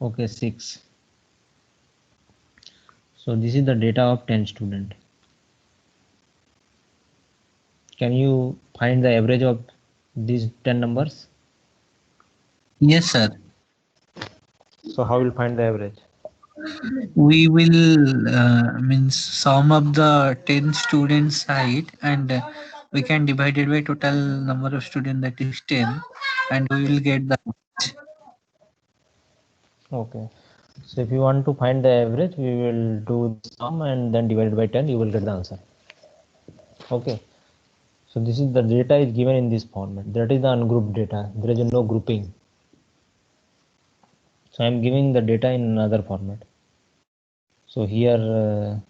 Okay, 6. So this is the data of 10 student. Can you find the average of these 10 numbers? Yes, sir. So how will find the average? We will means sum of the 10 students height, and we can divide it by total number of students, that is 10, and we will get the Okay. So if you want to find the average, we will do the sum and then divided by 10, you will get the answer. Okay. So this is the data is given in this format. That is the ungrouped data. There is no grouping. So I am giving the data in another format. So here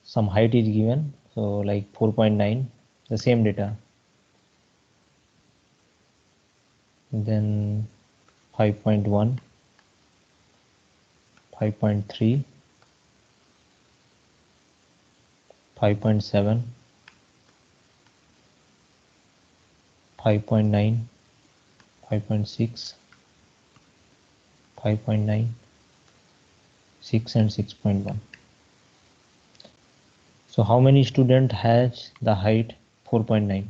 some height is given. So like 4.9, the same data. Then 5.1, 5.3, 5.7, 5.9, 5.6, 5.9, 6 and 6.1. So how many student has the height 4.9?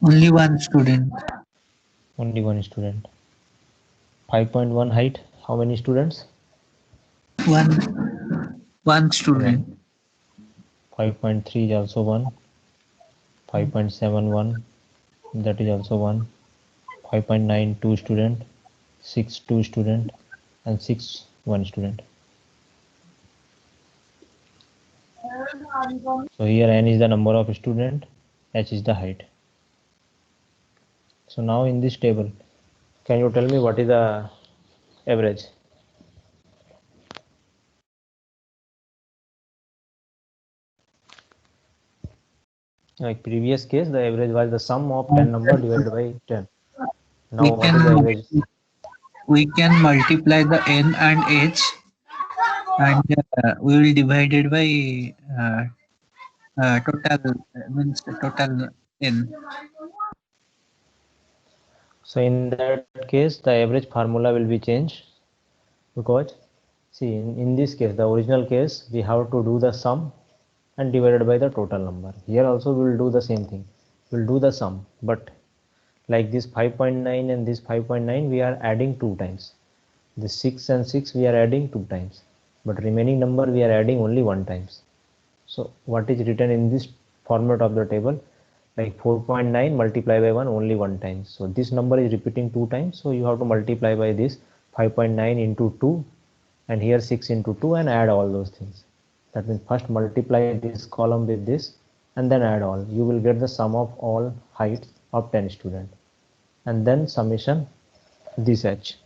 only one student. Only one student. 5.1 height, how many students? One One. student. 5.3 is also one. 5.71, that is also one. 5.9 2 student, 6 2 student, and 6 1 student. So here n is the number of student, h is the height. So now in this table, can you tell me what is the average? Like previous case, the average was the sum of 10 number divided by 10. Now We what is the can average? we can multiply the n and h, and we will divide it by uh, total means total n. So in that case, the average formula will be changed, because see in this case, the original case, we have to do the sum and divided by the total number. Here also we will do the same thing. We'll do the sum, but like this 5.9 and this 5.9 we are adding 2 times. This 6 and 6 we are adding 2 times, but remaining number we are adding only 1 times. So what is written in this format of the table, like 4.9 multiply by 1 only 1 time. So this number is repeating 2 times, so you have to multiply by this 5.9 into 2, and here 6 into 2, and add all those things. That means first multiply this column with this and then add all. You will get the sum of all heights of 10 students, and then summation this h.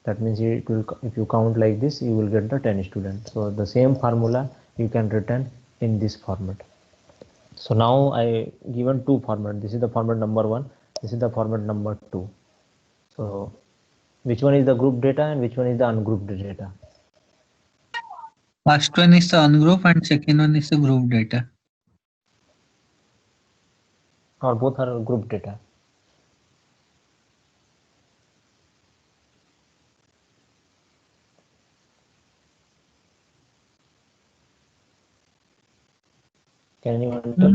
That means it will, if you count like this, you will get the 10 students. So the same formula you can written in this format. So now I given two format. This is the format number 1. This is the format number 2. So which one is the group data and which one is the ungrouped data? First one is the ungroup and second one is the group data. Or both are group data? Can anyone tell?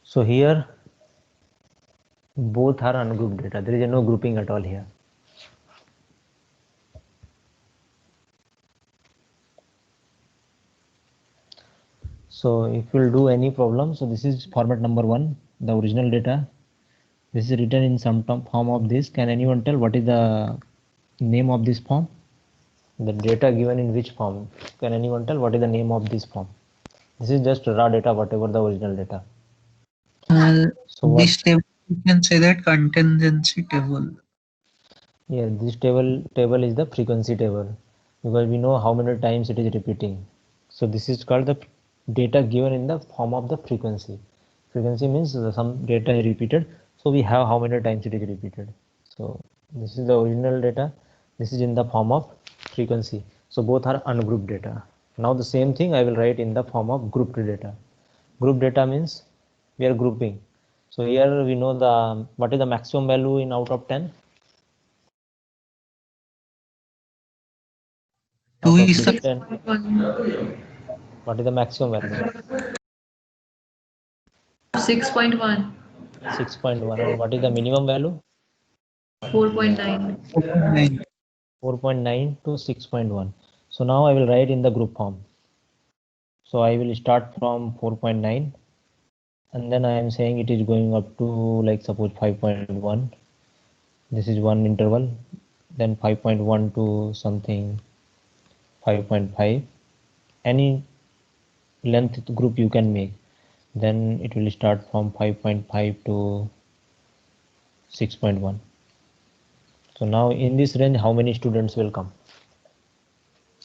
So here both are ungrouped data. There is no grouping at all here. So if you'll do any problem, so this is format number 1, the original data. This is written in some form of this. Can anyone tell what is the name of this form? The data given in which form? Can anyone tell what is the name of this form? This is just raw data, whatever the original data. So what? This table, you can say that contingency table. Yeah, this table is the frequency table, because we know how many times it is repeating. So this is called the data given in the form of the frequency. Frequency means some data is repeated, so we have how many times it is repeated. So this is the original data. This is in the form of frequency. So both are ungrouped data. Now the same thing I will write in the form of grouped data. Group data means we are grouping. So here we know the what is the maximum value in out of 10? Two Out of is this the 10, what is the maximum value? 6.1. 6.1. And what is the minimum value? 4.9. 4.9. 4.9 to 6.1. So now I will write in the group form. So I will start from 4.9 and then I am saying it is going up to, like, suppose 5.1. This is one interval, then 5.1 to something 5.5. Any length group you can make. Then it will start from 5.5 to 6.1. So now in this range, how many students will come?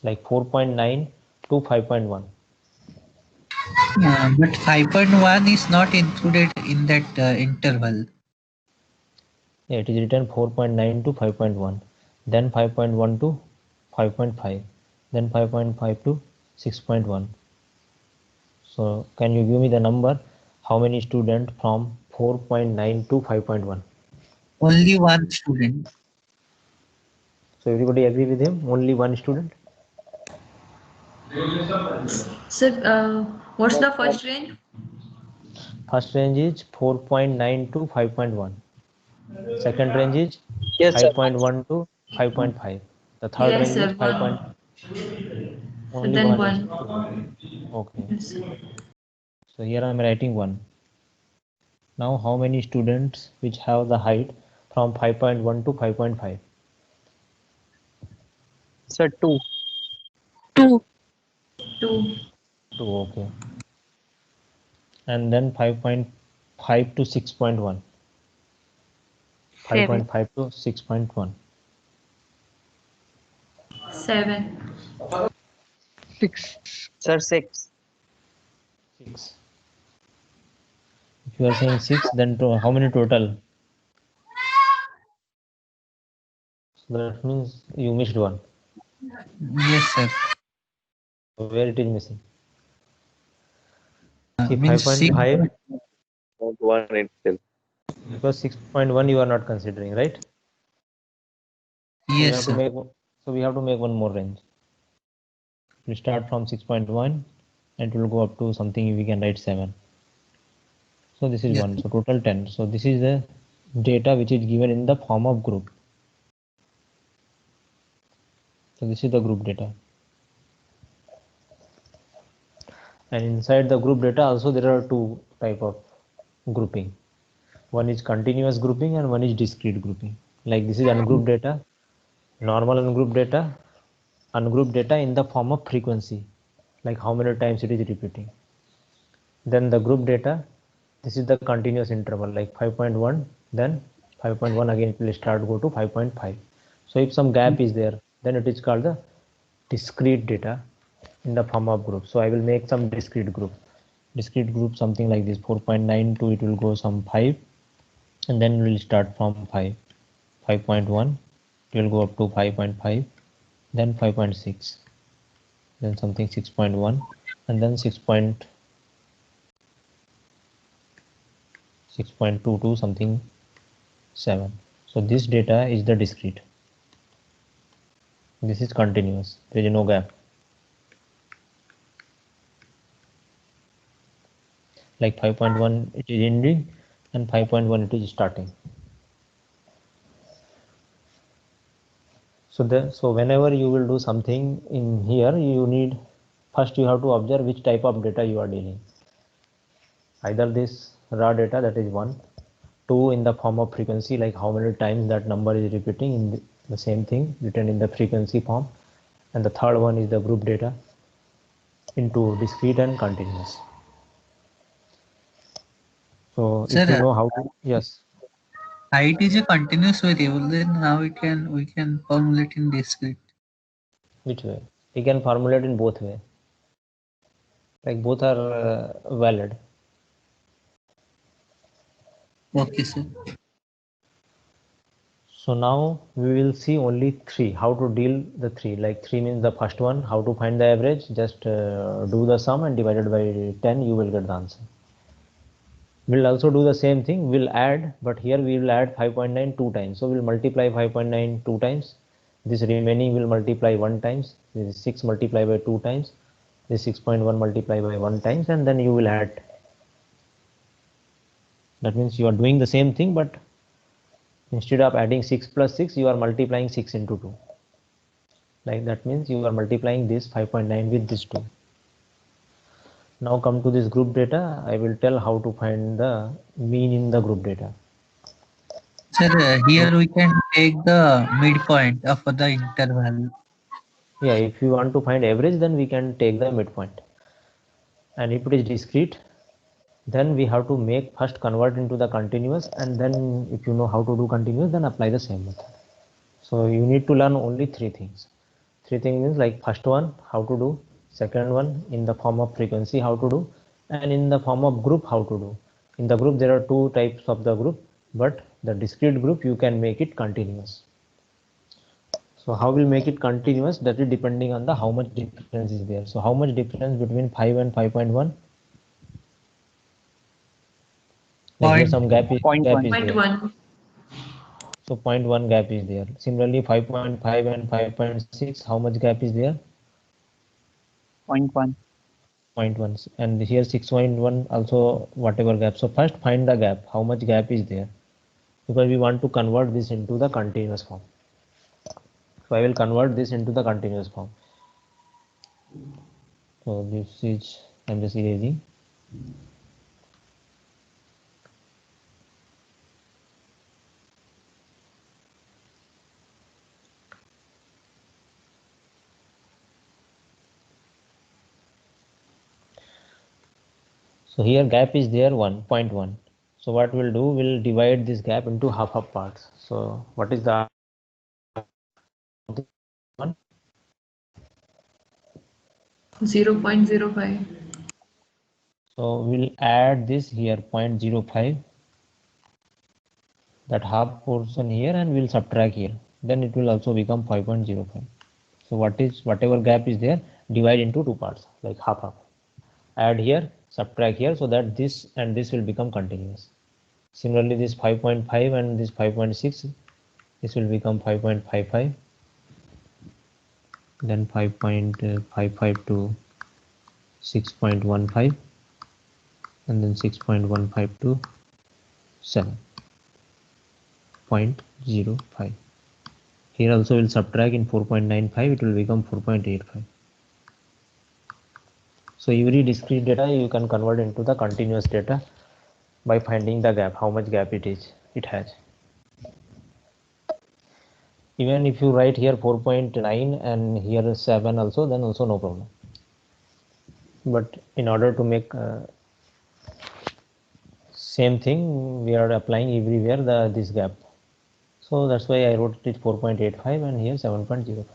Like 4.9 to 5.1. But 5.1 is not included in that interval. Yeah, it is written 4.9 to 5.1, then 5.1 to 5.5, then 5.5 to 6.1. So can you give me the number? How many students from 4.9 to 5.1? Only one student. So everybody agree with him? Only one student? Sir, what's the first range? First range is 4.9 to 5.1. Second range is Yes, sir. 5.1 to 5.5. The third Yes, range sir. is 5. Only Then one is one. okay. Yes, sir. So here I am writing 1. Now how many students which have the height from 5.1 to 5.5? Sir, 2. 2. 2, okay. And then 5.5 to 6.1. 7. 5.5 to 6.1. 7. 6. Sir, 6. 6. If you are saying 6, then how many total? So that means you missed one. Yes, sir. Where it is missing? See, Means 5.5, Not 1 itself. because 6.1 you are not considering, right? So we Yes, have to sir. make one more range. We start from 6.1 and it will go up to something we can write 7. So this is Yes. 1. So total 10. So this is the data which is given in the form of group. So this is the group data. And inside the group data also there are two type of grouping. One is continuous grouping and one is discrete grouping. Like this is ungrouped data, normal ungrouped data in the form of frequency, like how many times it is repeating. Then the group data, this is the continuous interval, like 5.1, then 5.1 again it will start go to 5.5. So if some gap is there, then it is called the discrete data in the form of group. So I will make some discrete group something like this, 4.9 to it will go some 5, and then we will start from 5.1, it will go up to 5.5, then 5.6, then something 6.1, and then 6.2 to something 7. So this data is the discrete. This is continuous. There is no gap. Like 5.1 it is ending and 5.1 it is starting. So whenever you will do something in here, you need first you have to observe which type of data you are dealing. Either this raw data, that is 1, 2 in the form of frequency, like how many times that number is repeating in the same thing written in the frequency form, and the third one is the group data into discrete and continuous. So Sir, if you know how to, yes, height is a continuous variable. Then how we can formulate in discrete? which way? We can formulate in both way. Like both are valid. Okay, sir. So now we will see only 3, how to deal the 3. Like 3 means the first one, how to find the average. Just do the sum and divided by 10, you will get the answer. We'll also do the same thing. We'll add, but here we will add 5.9 2 times. So we'll multiply 5.9 2 times. This remaining will multiply 1 times. This is 6 multiply by 2 times. This 6.1 multiply by 1 times, and then you will add. That means you are doing the same thing, but instead of adding 6 plus 6, you are multiplying 6 into 2. Like that means you are multiplying this 5.9 with this 2. Now come to this group data. I will tell how to find the mean in the group data. Sir, here we can take the midpoint of the interval. Yeah, if you want to find average, then we can take the midpoint. And if it is discrete, then we have to make first convert into the continuous, and then if you know how to do continuous, then apply the same method. So you need to learn only 3 things. 3 things means like first one, how to do, second one in the form of frequency, how to do, and in the form of group, how to do. In the group, there are 2 types of the group, but the discrete group, you can make it continuous. So how we'll make it continuous, that is depending on the how much difference is there. So how much difference between 5 and 5.1? Like here some gap is Point there. 1. So 0.1 gap is there. Similarly 5.5 and 5.6, how much gap is there? 0.1. 0.1. And here 6.1 also whatever gap. So first find the gap, how much gap is there, because we want to convert this into the continuous form. So I will convert this into the continuous form. So this is, I'm just erasing. So here gap is there 1.1. So what we'll do, we'll divide this gap into half parts. So what is the one? 0.05. So we'll add this here 0.05, that half portion here, and we'll subtract here. Then it will also become 5.05. So whatever gap is there, divide into 2 parts, like half. Add here, subtract here, so that this and this will become continuous. Similarly, this 5.5 and this 5.6, this will become 5.55, then 5.55 to 6.15, and then 6.15 to 7.05. Here also will subtract in 4.95, it will become 4.85. So every discrete data you can convert into the continuous data by finding the gap, how much gap it has. Even if you write here 4.9 and here 7 also, then also no problem. But in order to make same thing, we are applying everywhere this gap. So that's why I wrote it 4.85 and here 7.05.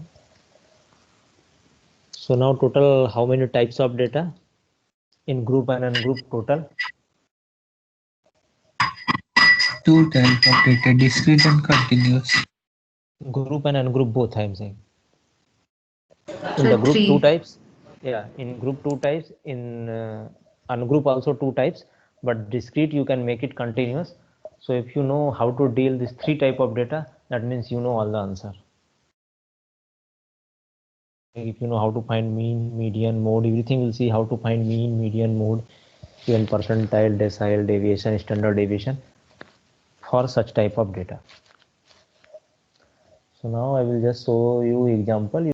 So now total, how many types of data in group and ungroup total? 2 types of data, discrete and continuous. Group and ungroup both, I am saying. In So the group 3. 2 types, yeah, in group 2 types, in ungroup also 2 types, but discrete you can make it continuous. So if you know how to deal this 3 type of data, that means you know all the answer. If you know how to find mean, median, mode, everything will see how to find mean, median, mode, even percentile, decile, deviation, standard deviation for such type of data. So now I will just show you example.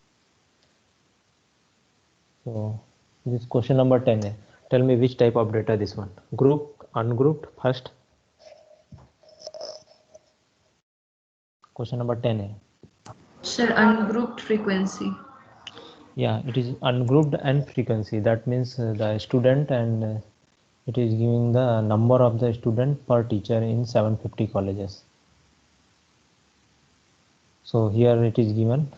So this question number 10. Tell me which type of data this one. Group, ungrouped first. Question number 10. Sir, ungrouped frequency. Yeah, it is ungrouped and frequency. That means the student, and it is giving the number of the student per teacher in 750 colleges. So here it is given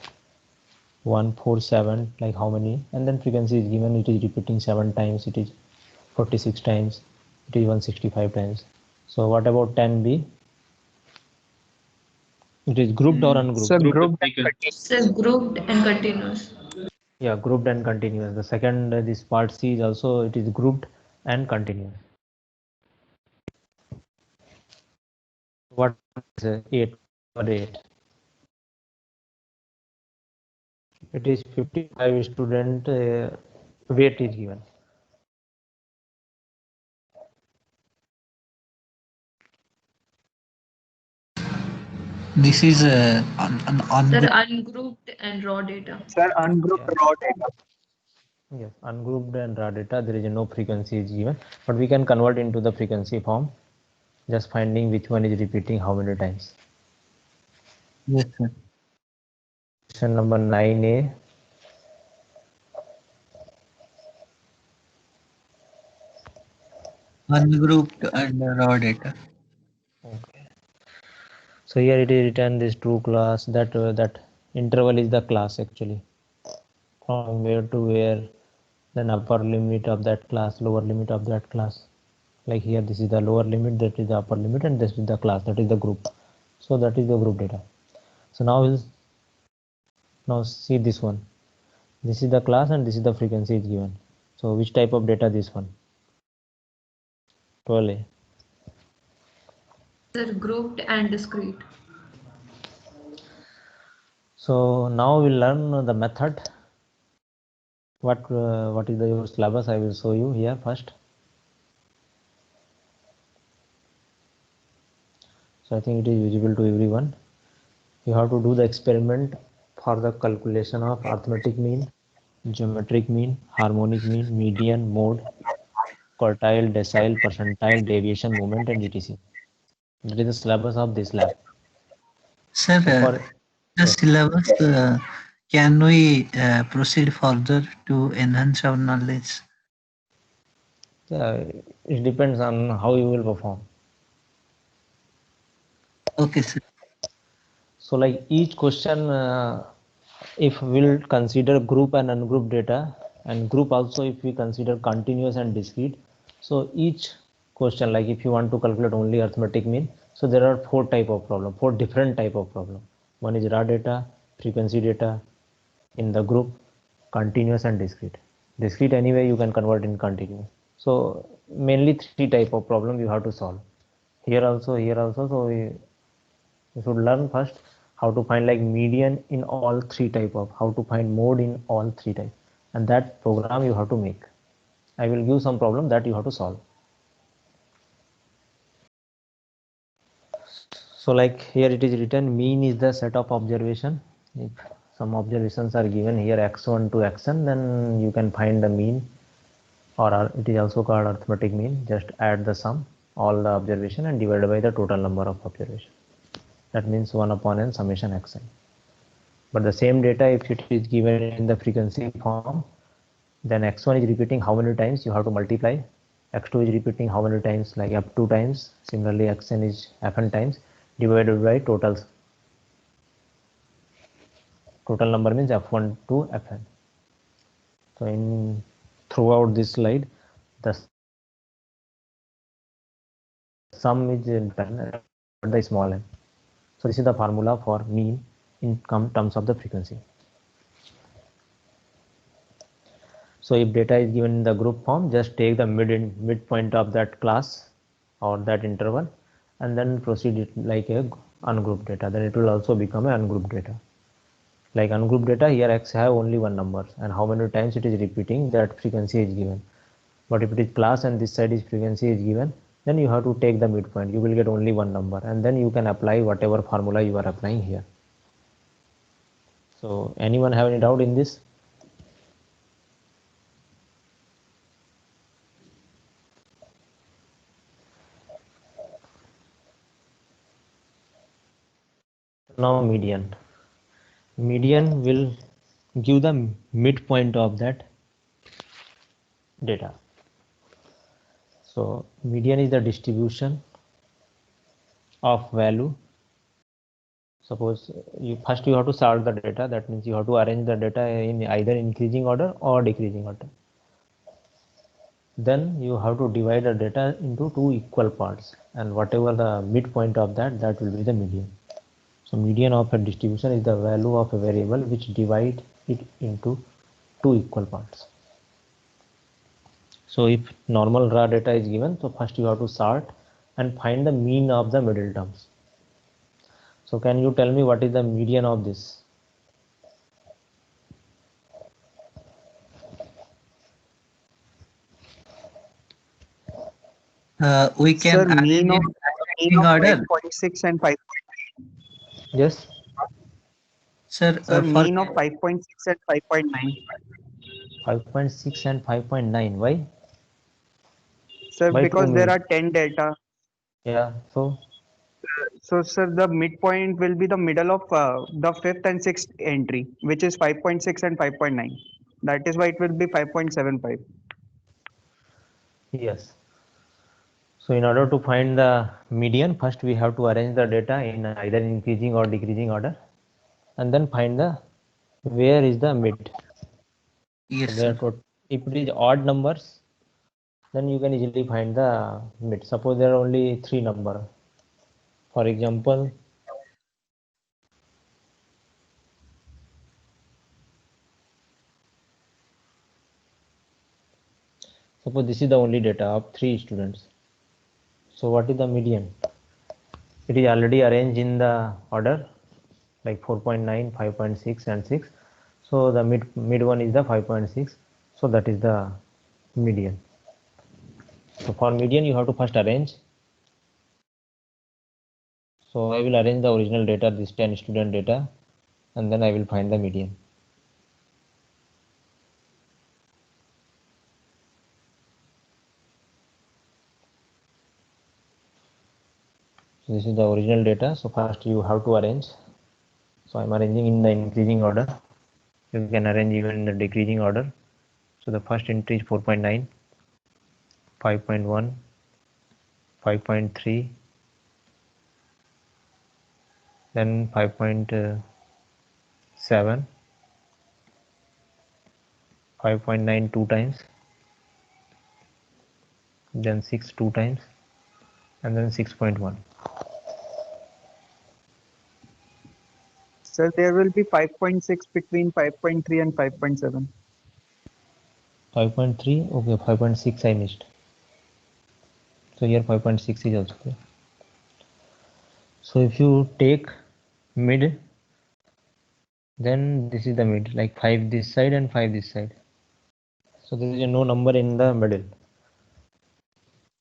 147, like how many, and then frequency is given, it is repeating 7 times, it is 46 times, it is 165 times. So what about 10b? It is grouped or ungrouped? Sir, group Sir, grouped and continuous. Yeah, grouped and continuous. The second, this part C is also, it is grouped and continuous. What is 8 or 8? It is 55 student weight is given. This is Sir, ungrouped. ungrouped and raw data. Sir, ungrouped Yeah. raw data. Yes, ungrouped and raw data, there is no frequency is given, but we can convert into the frequency form, just finding which one is repeating how many times. Yes, sir. Question number 9A. Ungrouped and raw data. Okay. So here it is written this true class, that interval is the class actually. From where to where, then upper limit of that class, lower limit of that class. Like here, this is the lower limit, that is the upper limit, and this is the class, that is the group. So that is the group data. So now see this one. This is the class and this is the frequency is given. So which type of data this one? 12A. Sir, grouped and discrete. So now we'll learn the method. What is the your syllabus? I will show you here first. So I think it is visible to everyone. You have to do the experiment for the calculation of arithmetic mean, geometric mean, harmonic mean, median, mode, quartile, decile, percentile, deviation, moment, and etc. That is the syllabus of this lab. Sir, So for the yes, syllabus, can we proceed further to enhance our knowledge? it depends on how you will perform. Okay, sir. So like each question, if we'll consider group and ungrouped data, and group also if we consider continuous and discrete. So each question, like if you want to calculate only arithmetic mean, so there are four different type of problem. One is raw data, frequency data, in the group, continuous and discrete. Discrete anyway you can convert in continuous. So mainly three type of problem you have to solve. Here also. So we should learn first how to find like median in all three type of, how to find mode in all three type, and that program you have to make. I will give some problem that you have to solve. So like here it is written, mean is the set of observation. If some observations are given here x1 to xn, then you can find the mean, or it is also called arithmetic mean. Just add the sum all the observation and divide by the total number of observation. That means 1 upon n summation xn. But the same data, if it is given in the frequency form, then x1 is repeating how many times, you have to multiply. X2 is repeating how many times, like f2 times. Similarly, xn is fn times, divided by totals. Total number means f1 to fn. So in throughout this slide, the sum is in the small n. So this is the formula for mean in terms of the frequency. So if data is given in the group form, just take the midpoint of that class or that interval, and then proceed it like a ungrouped data. Then it will also become an ungrouped data. Like ungrouped data, here x have only one number, and how many times it is repeating, that frequency is given. But if it is class and this side is frequency is given, then you have to take the midpoint. You will get only one number, and then you can apply whatever formula you are applying here. So anyone have any doubt in this? Now median. Median will give the midpoint of that data. So median is the distribution of value. Suppose you have to sort the data. That means you have to arrange the data in either increasing order or decreasing order. Then you have to divide the data into two equal parts, and whatever the midpoint of that will be the median. So median of a distribution is the value of a variable which divide it into two equal parts. So if normal raw data is given, so first you have to sort and find the mean of the middle terms. So can you tell me what is the median of this? We Sir, can mean arrange of in ascending order. 5.6 and 5. Yes, Sir, Sir, for mean of 5.6 and 5.9. 5.6 and 5.9. Why? Sir, Why two because there mean? are 10 data. Yeah, so So, sir, the midpoint will be the middle of the fifth and sixth entry, which is 5.6 and 5.9. That is why it will be 5.75. yes. So in order to find the median, first we have to arrange the data in either increasing or decreasing order, and then find the where is the mid. yes, So sir. therefore, if it is odd numbers, then you can easily find the mid. Suppose there are only three number. For example, suppose this is the only data of three students. So what is the median? It is already arranged in the order like 4.9, 5.6 and 6. So the mid one is the 5.6. So that is the median. So for median you have to first arrange. So I will arrange the original data, this 10 student data, and then I will find the median. So this is the original data. So first you have to arrange. So I'm arranging in the increasing order. You can arrange even in the decreasing order. So the first entry is 4.9, 5.1, 5.3, then 5.7, 5.9 two times, then 6 two times, and then 6.1. Sir, there will be 5.6 between 5.3 and 5.7. 5.3, okay, 5.6 I missed. So here 5.6 is also there. So if you take mid, then this is the mid, like 5 this side and 5 this side. So there is no number in the middle.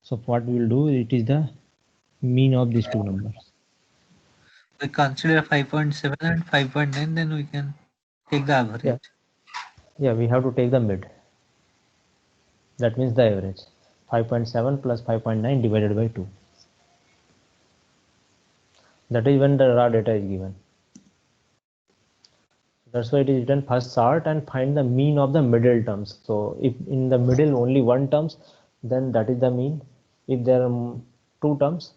So what we will do, it is the mean of these two numbers. We consider 5.7 and 5.9, then we can take the average. Yeah, we have to take the mid. That means the average. 5.7 plus 5.9 divided by 2. That is when the raw data is given. That's why it is written first sort and find the mean of the middle terms. So if in the middle only one terms, then that is the mean. If there are two terms,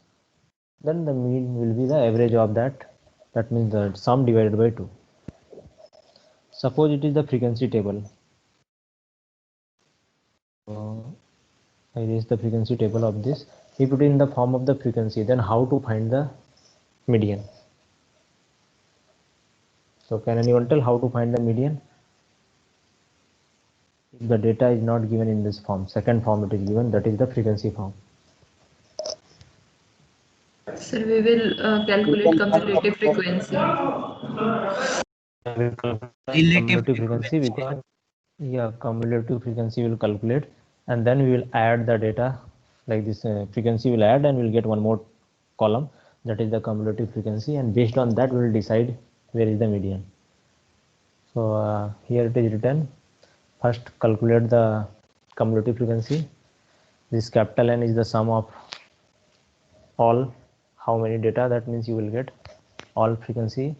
then the mean will be the average of that. That means the sum divided by 2. Suppose it is the frequency table. I raise the frequency table of this. If it is in the form of the frequency, then how to find the median? So can anyone tell how to find the median? If the data is not given in this form, second form it is given, that is the frequency form. Sir, we will calculate cumulative frequency. Relative Cumulative frequency, because cumulative frequency will calculate, and then we will add the data like this. Frequency will add and we'll get one more column, that is the cumulative frequency, and based on that we will decide where is the median. So here it is written, first calculate the cumulative frequency. This capital N is the sum of all how many data, that means you will get all frequency.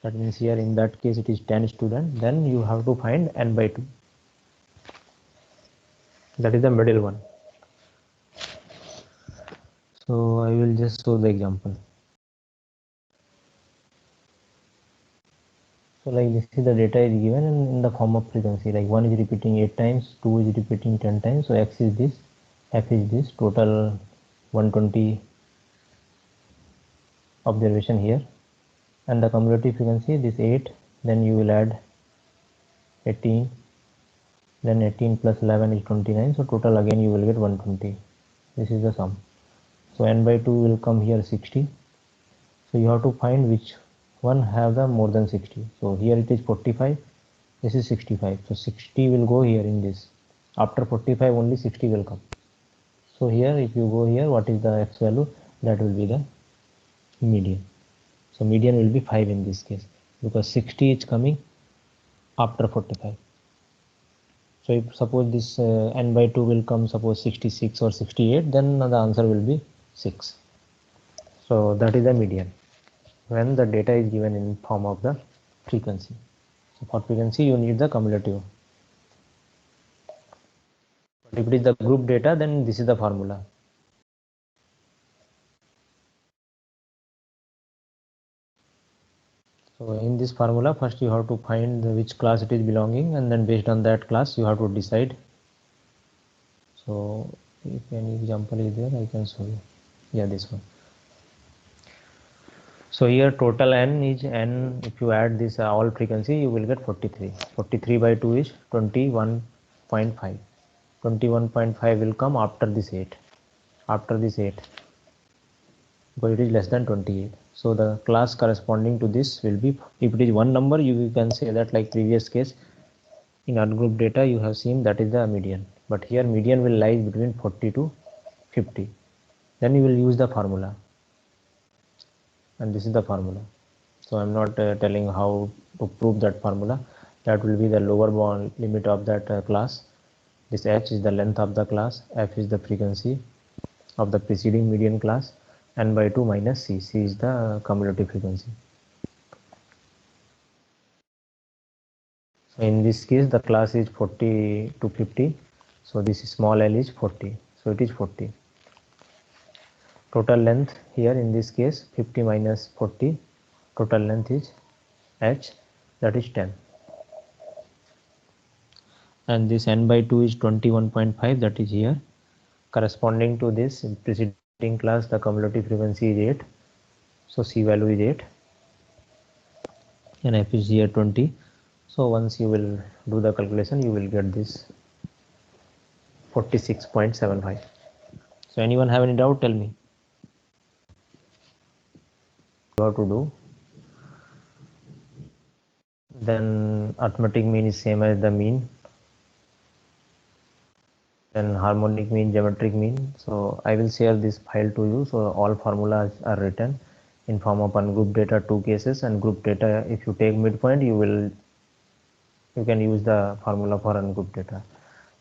That means here in that case it is 10 student, then you have to find n by 2. That is the middle one. So I will just show the example. So like this is the data is given in the form of frequency, like 1 is repeating 8 times, 2 is repeating 10 times. So x is this, f is this, total 120 observation here, and the cumulative frequency this 8, then you will add 18, then 18 plus 11 is 29, so total again you will get 120. This is the sum. So n by 2 will come here 60. So you have to find which one have the more than 60. So here it is 45, this is 65. So 60 will go here in this. After 45 only 60 will come. So here if you go here, what is the x value? That will be the median. So median will be 5 in this case because 60 is coming after 45. So if suppose this n by 2 will come suppose 66 or 68, then the answer will be 6. So that is the median when the data is given in form of the frequency. So for frequency you need the cumulative. But if it is the group data, then this is the formula. So in this formula, first you have to find which class it is belonging, and then based on that class you have to decide. So if any example is there, I can show you. Yeah, this one. So here total n is n. If you add this all frequency, you will get 43. 43 by 2 is 21.5. 21.5 will come after this 8. After this 8. But it is less than 28. So the class corresponding to this will be, if it is one number, you can say that like previous case, in ungroup data you have seen that is the median. But here median will lie between 40 to 50. Then you will use the formula. And this is the formula. So I'm not telling how to prove that formula. That will be the lower bound limit of that class. This h is the length of the class, f is the frequency of the preceding median class, n by 2 minus c. C is the cumulative frequency. So in this case the class is 40 to 50. So this small l is 40. So it is 40. Total length here in this case 50 minus 40. Total length is h, that is 10. And this n by 2 is 21.5, that is here. Corresponding to this preceding class, the cumulative frequency is 8. So C value is 8. And F is here 20. So once you will do the calculation, you will get this 46.75. So anyone have any doubt? Tell me. You have to do. Then arithmetic mean is same as the mean. Then harmonic mean, geometric mean. So I will share this file to you. So all formulas are written in form of ungroup data 2 cases, and group data, if you take midpoint, you can use the formula for ungroup data.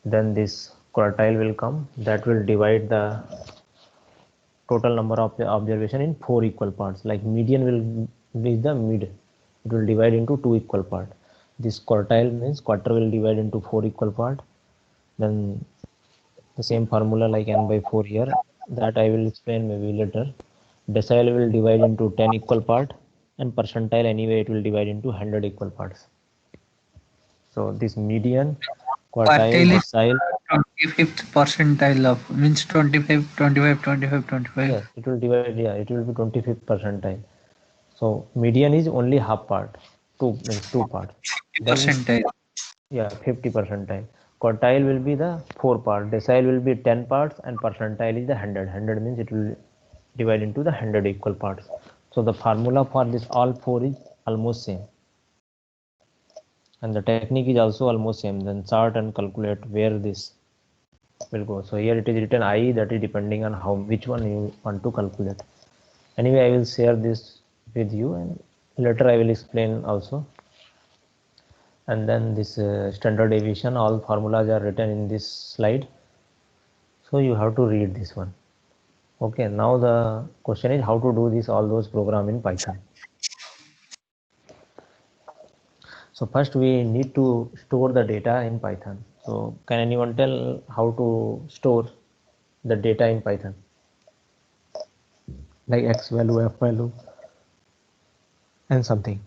Then this quartile will come, that will divide the total number of the observation in 4 equal parts. Like median will be the mid, it will divide into 2 equal part. This quartile means quarter will divide into 4 equal part. Then the same formula like n by 4 here, that I will explain maybe later. Decile will divide into 10 equal part, and percentile anyway it will divide into 100 equal parts. So this median, quartile, Quartile is decile, 25th percentile of, means 25, 25, 25, 25. yes, it will divide, yeah, it will be 25th percentile. So median is only half part, 2 means 2 parts. 50 Then percentile. yeah, 50 percentile. Quartile will be the 4 part, decile will be 10 parts, and percentile is the 100. 100 means it will divide into the 100 equal parts. So the formula for this all 4 is almost same. And the technique is also almost same. Then chart and calculate where this will go. So here it is written I, that is depending on which one you want to calculate. Anyway, I will share this with you, and later I will explain also. And then this standard deviation, all formulas are written in this slide. So you have to read this one. Okay, now the question is how to do this, all those program in Python. So first we need to store the data in Python. So can anyone tell how to store the data in Python? Like X value, F value, and something.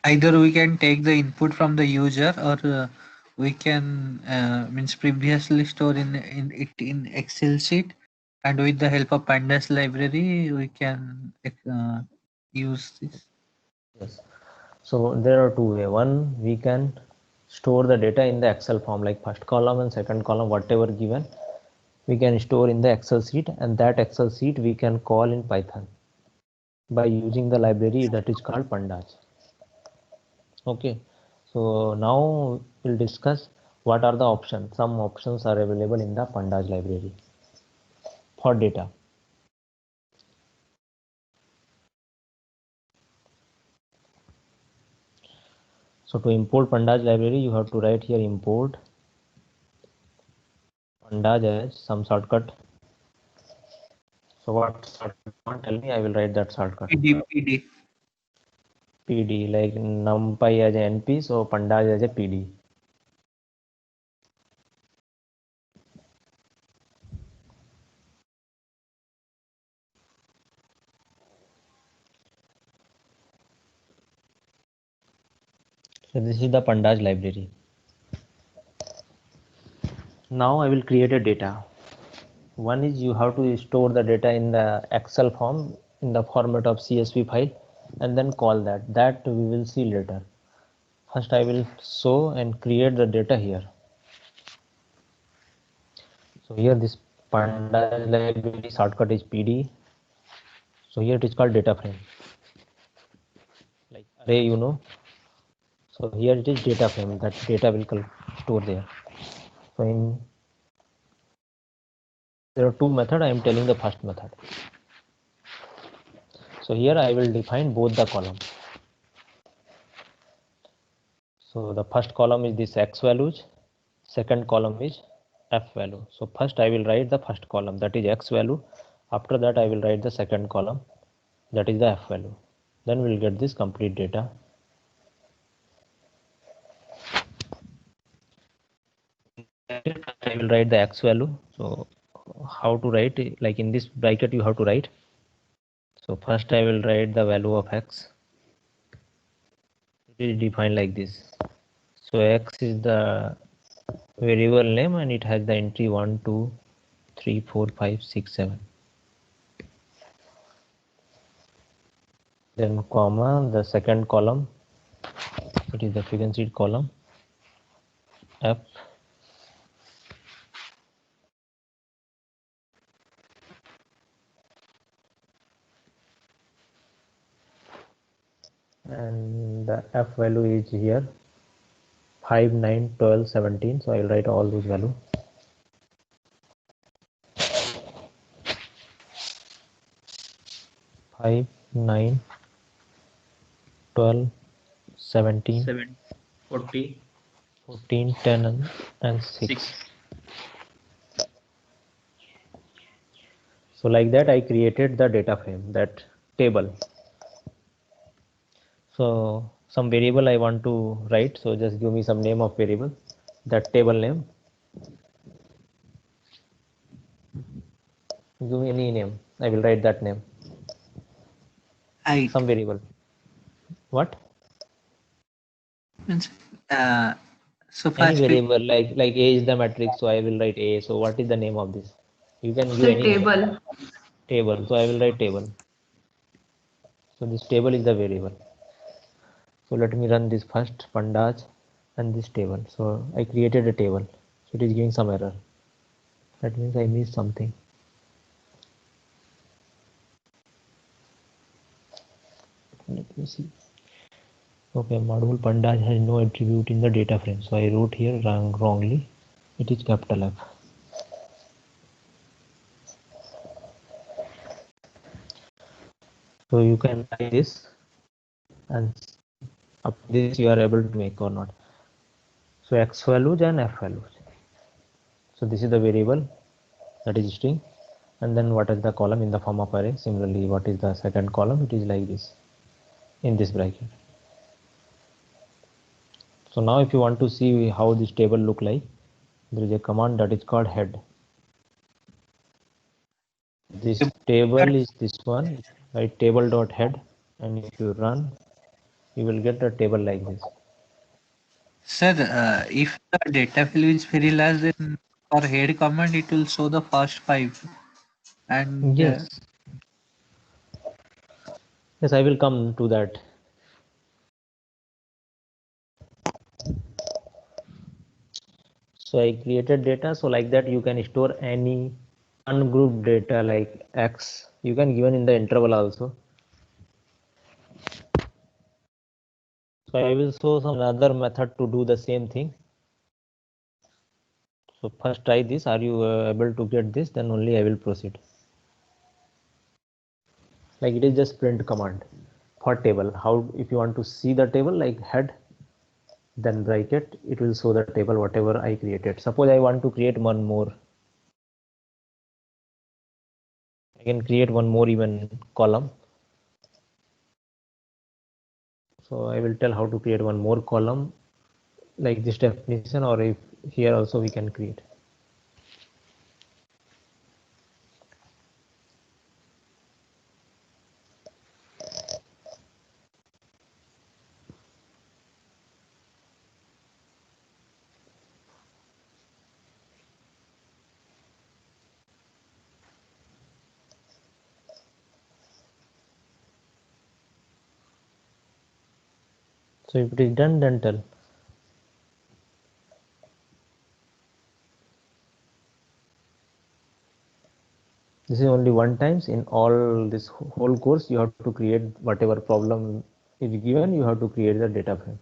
Either we can take the input from the user, or we can means previously store in it in Excel sheet, and with the help of pandas library we can use this. Yes. So there are two ways. One, we can store the data in the Excel form, like first column and second column, whatever given, we can store in the Excel sheet, and that Excel sheet we can call in Python by using the library that is called Pandas. Okay. So now we'll discuss what are the options. Some options are available in the Pandas library for data. So to import Pandas library, you have to write here import Pandas as some shortcut. So what shortcut? Tell me, I will write that shortcut. PD. PD, like NumPy as a NP, so Pandas as a PD. So this is the Pandas library. Now I will create a data. One is you have to store the data in the Excel form in the format of CSV file and then call that. That we will see later. First I will show and create the data here. So here this Pandas library shortcut is PD. So here it is called data frame. Like array, you know. So here it is data frame, that data will store there. So there are two methods. I am telling the first method. So here I will define both the columns. So the first column is this X values, second column is F value. So first I will write the first column, that is X value. After that I will write the second column, that is the F value. Then we will get this complete data. I will write the X value. So how to write it? Like in this bracket you have to write. So first I will write the value of X. It is defined like this. So X is the variable name and it has the entry 1, 2, 3, 4, 5, 6, 7. Then comma, the second column, it is the frequency column, F. And the F value is here 5, 9, 12, 17. So I will write all those values. 5, 9, 12, 17, 40, 14, 10 and 6. So like that I created the data frame, that table. So some variable I want to write, so just give me some name of variable, that table name. Give me any name, I will write that name. height. Some variable. What? Means, so Any first we variable, like A is the matrix, so I will write A. So what is the name of this? You can give The any name. table. Table. So I will write table. So this table is the variable. So let me run this first, Pandas and this table. So I created a table. So it is giving some error. That means I missed something. Let me see. Okay, module Pandas has no attribute in the data frame. So I wrote here wrongly. It is capital F. So you can try this and up to this you are able to make or not. So X values and F values. So this is the variable, that is string, and then what is the column in the form of array. Similarly, what is the second column? It is like this in this bracket. So now if you want to see how this table look like, there is a command that is called head. This table is this one, right? Table.head, and if you run, you will get a table like this. Sir, if the data value is very large, then for head command it will show the first 5. And Yes, I will come to that. So I created data. So like that, you can store any ungrouped data like X. You can given in the interval also. So I will show some another method to do the same thing. So first try this. Are you able to get this? Then only I will proceed. Like it is just print command for table. How if you want to see the table like head, then bracket, it will show the table whatever I created. Suppose I want to create one more. I can create one more even column. So I will tell how to create one more column like this definition, or if here also we can create. So if it is done, then tell. This is only one times in all this whole course. You have to create whatever problem is given. You have to create the data frame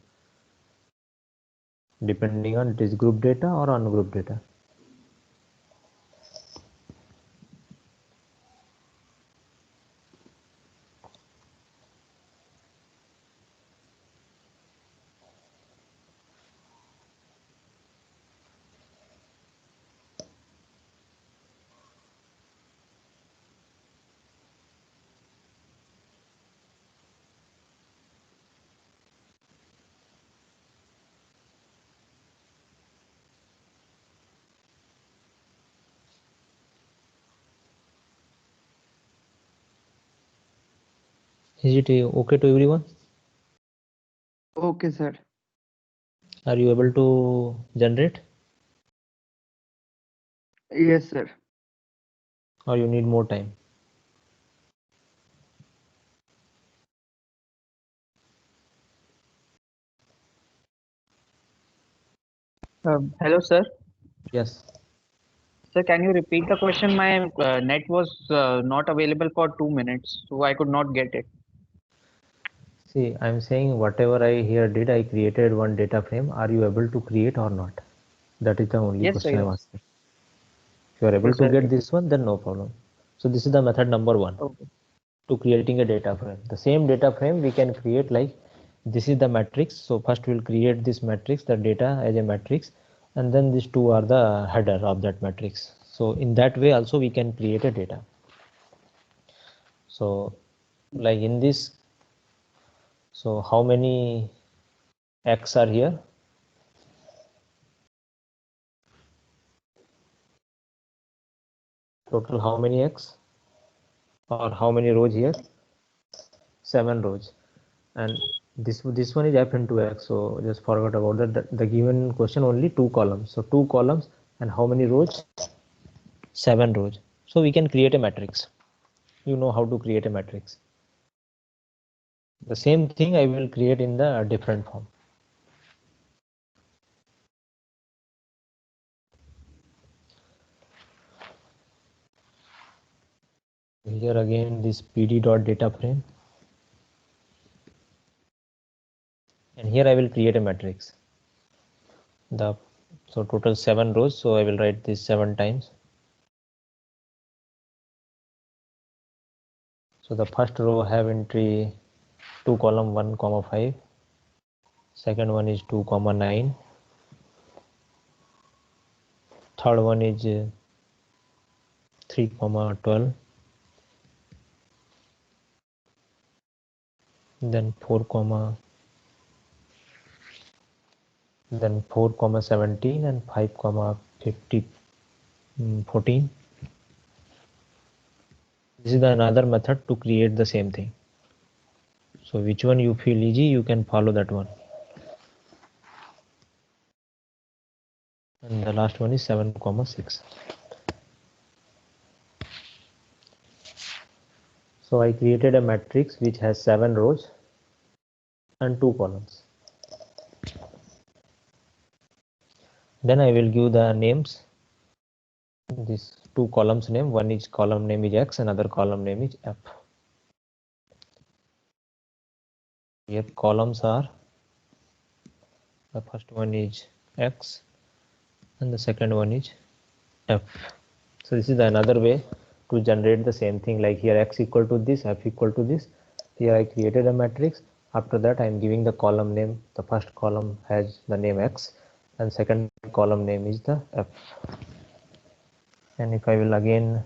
depending on it is group data or ungrouped data. Is it okay to everyone? Okay, sir. Are you able to generate, Yes, sir. or you need more time? Hello, sir. Yes. Sir, can you repeat the question? My net was not available for 2 minutes, so I could not get it. See, I'm saying whatever I here did, I created one data frame. Are you able to create or not? That is the only Yes, sir. question I'm Yes. asking. If you are able Yes, to sir. get this one, then no problem. So this is the method number one Okay. to creating a data frame. The same data frame we can create like this is the matrix. So first we'll create this matrix, the data as a matrix, and then these two are the header of that matrix. So in that way also we can create a data. So like in this, so how many X are here? Total how many X? Or how many rows here? 7 rows. And this one is f into x, so just forgot about that. The given question only 2 columns, so 2 columns and how many rows? 7 rows. So we can create a matrix. You know how to create a matrix. The same thing I will create in the different form. Here again this pd dot data frame, and here I will create a matrix. The so total 7 rows, so I will write this 7 times. So the first row have entry 2 column 1 comma 5, second one is 2 comma 9, third one is 3 comma 12, then 4 comma, then 4 comma 17, and 5 comma 50 14. This is another method to create the same thing. So which one you feel easy, you can follow that one. And the last one is 7 comma 6. So I created a matrix which has 7 rows and 2 columns. Then I will give the names. These two columns name. One is column name is X, another column name is F. Here columns are, the first one is X and the second one is F. So this is another way to generate the same thing, like here X equal to this, F equal to this. Here I created a matrix. After that I am giving the column name. The first column has the name X and second column name is the F. And if I will again,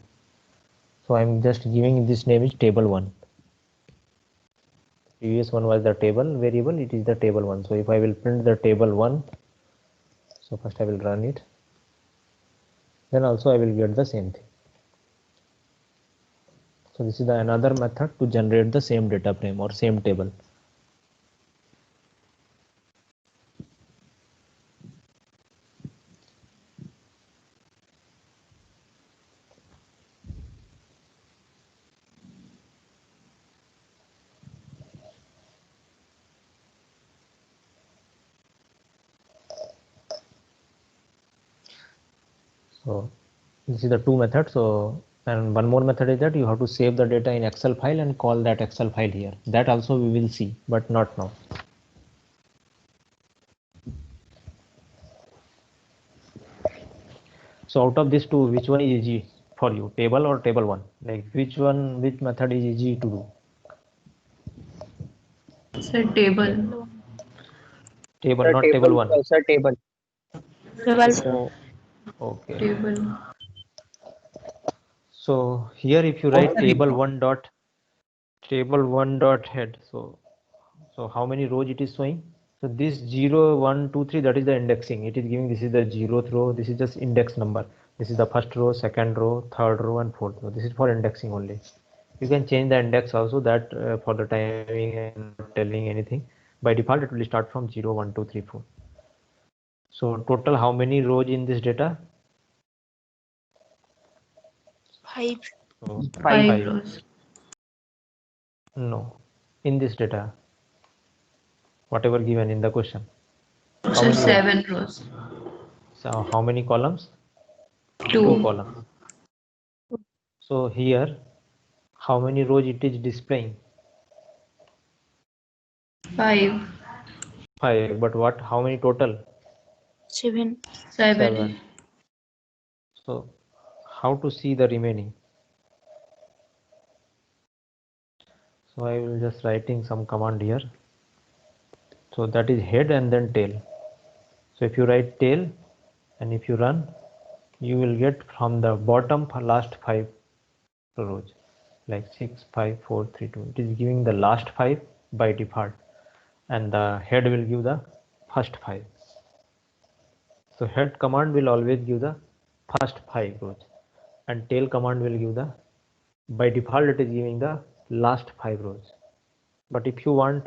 so I'm just giving this name is table 1. Previous one was the table variable, it is the table 1. So if I will print the table 1, so first I will run it, then also I will get the same thing. So this is the another method to generate the same data frame or same table. So this is the two methods. So, and one more method is that you have to save the data in Excel file and call that Excel file here. That also we will see, but not now. So out of these two, which one is easy for you, table or table 1? Like which method is easy to do? Sir, table. Table, not table 1. Sir, table. Oh, okay. Table. So here if you write table 1 dot head, so how many rows it is showing? So this 0 1 2 3, that is the indexing. It is giving, this is the 0th row, this is just index number, this is the first row, second row, third row and fourth row. This is for indexing only. You can change the index also, that for the timing and not telling anything. By default it will start from 0 1 2 3 4. So total how many rows in this data? 5. So Five rows. No, in this data, whatever given in the question. How Sir, many rows? 7 rows. So how many columns? 2 2. columns. So here, how many rows it is displaying? 5. 5. But what? How many total? 7. 7. So how to see the remaining? So I will just writing some command here. So that is head and then tail. So if you write tail and if you run, you will get from the bottom last 5 rows, like 6 5 4 3 2. It is giving the last 5 by default, and the head will give the first 5. So head command will always give the first 5 rows, and tail command will give the, by default it is giving the last 5 rows. But if you want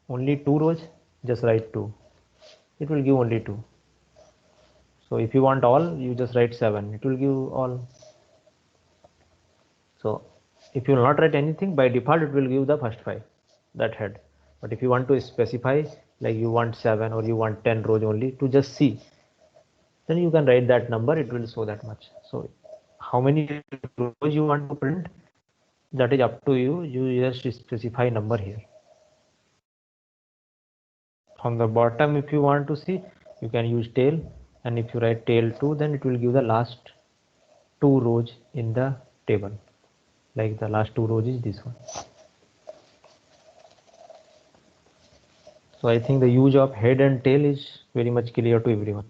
only 2 rows, just write 2. It will give only 2. So if you want all, you just write 7. It will give all. So if you will not write anything, by default it will give the first 5, that head. But if you want to specify, like you want 7 or you want 10 rows only to just see, then you can write that number, it will show that much. So how many rows you want to print, that is up to you. You just specify number here. From the bottom, if you want to see, you can use tail, and if you write tail 2, then it will give the last 2 rows in the table, like the last 2 rows is this one. So I think the use of head and tail is very much clear to everyone.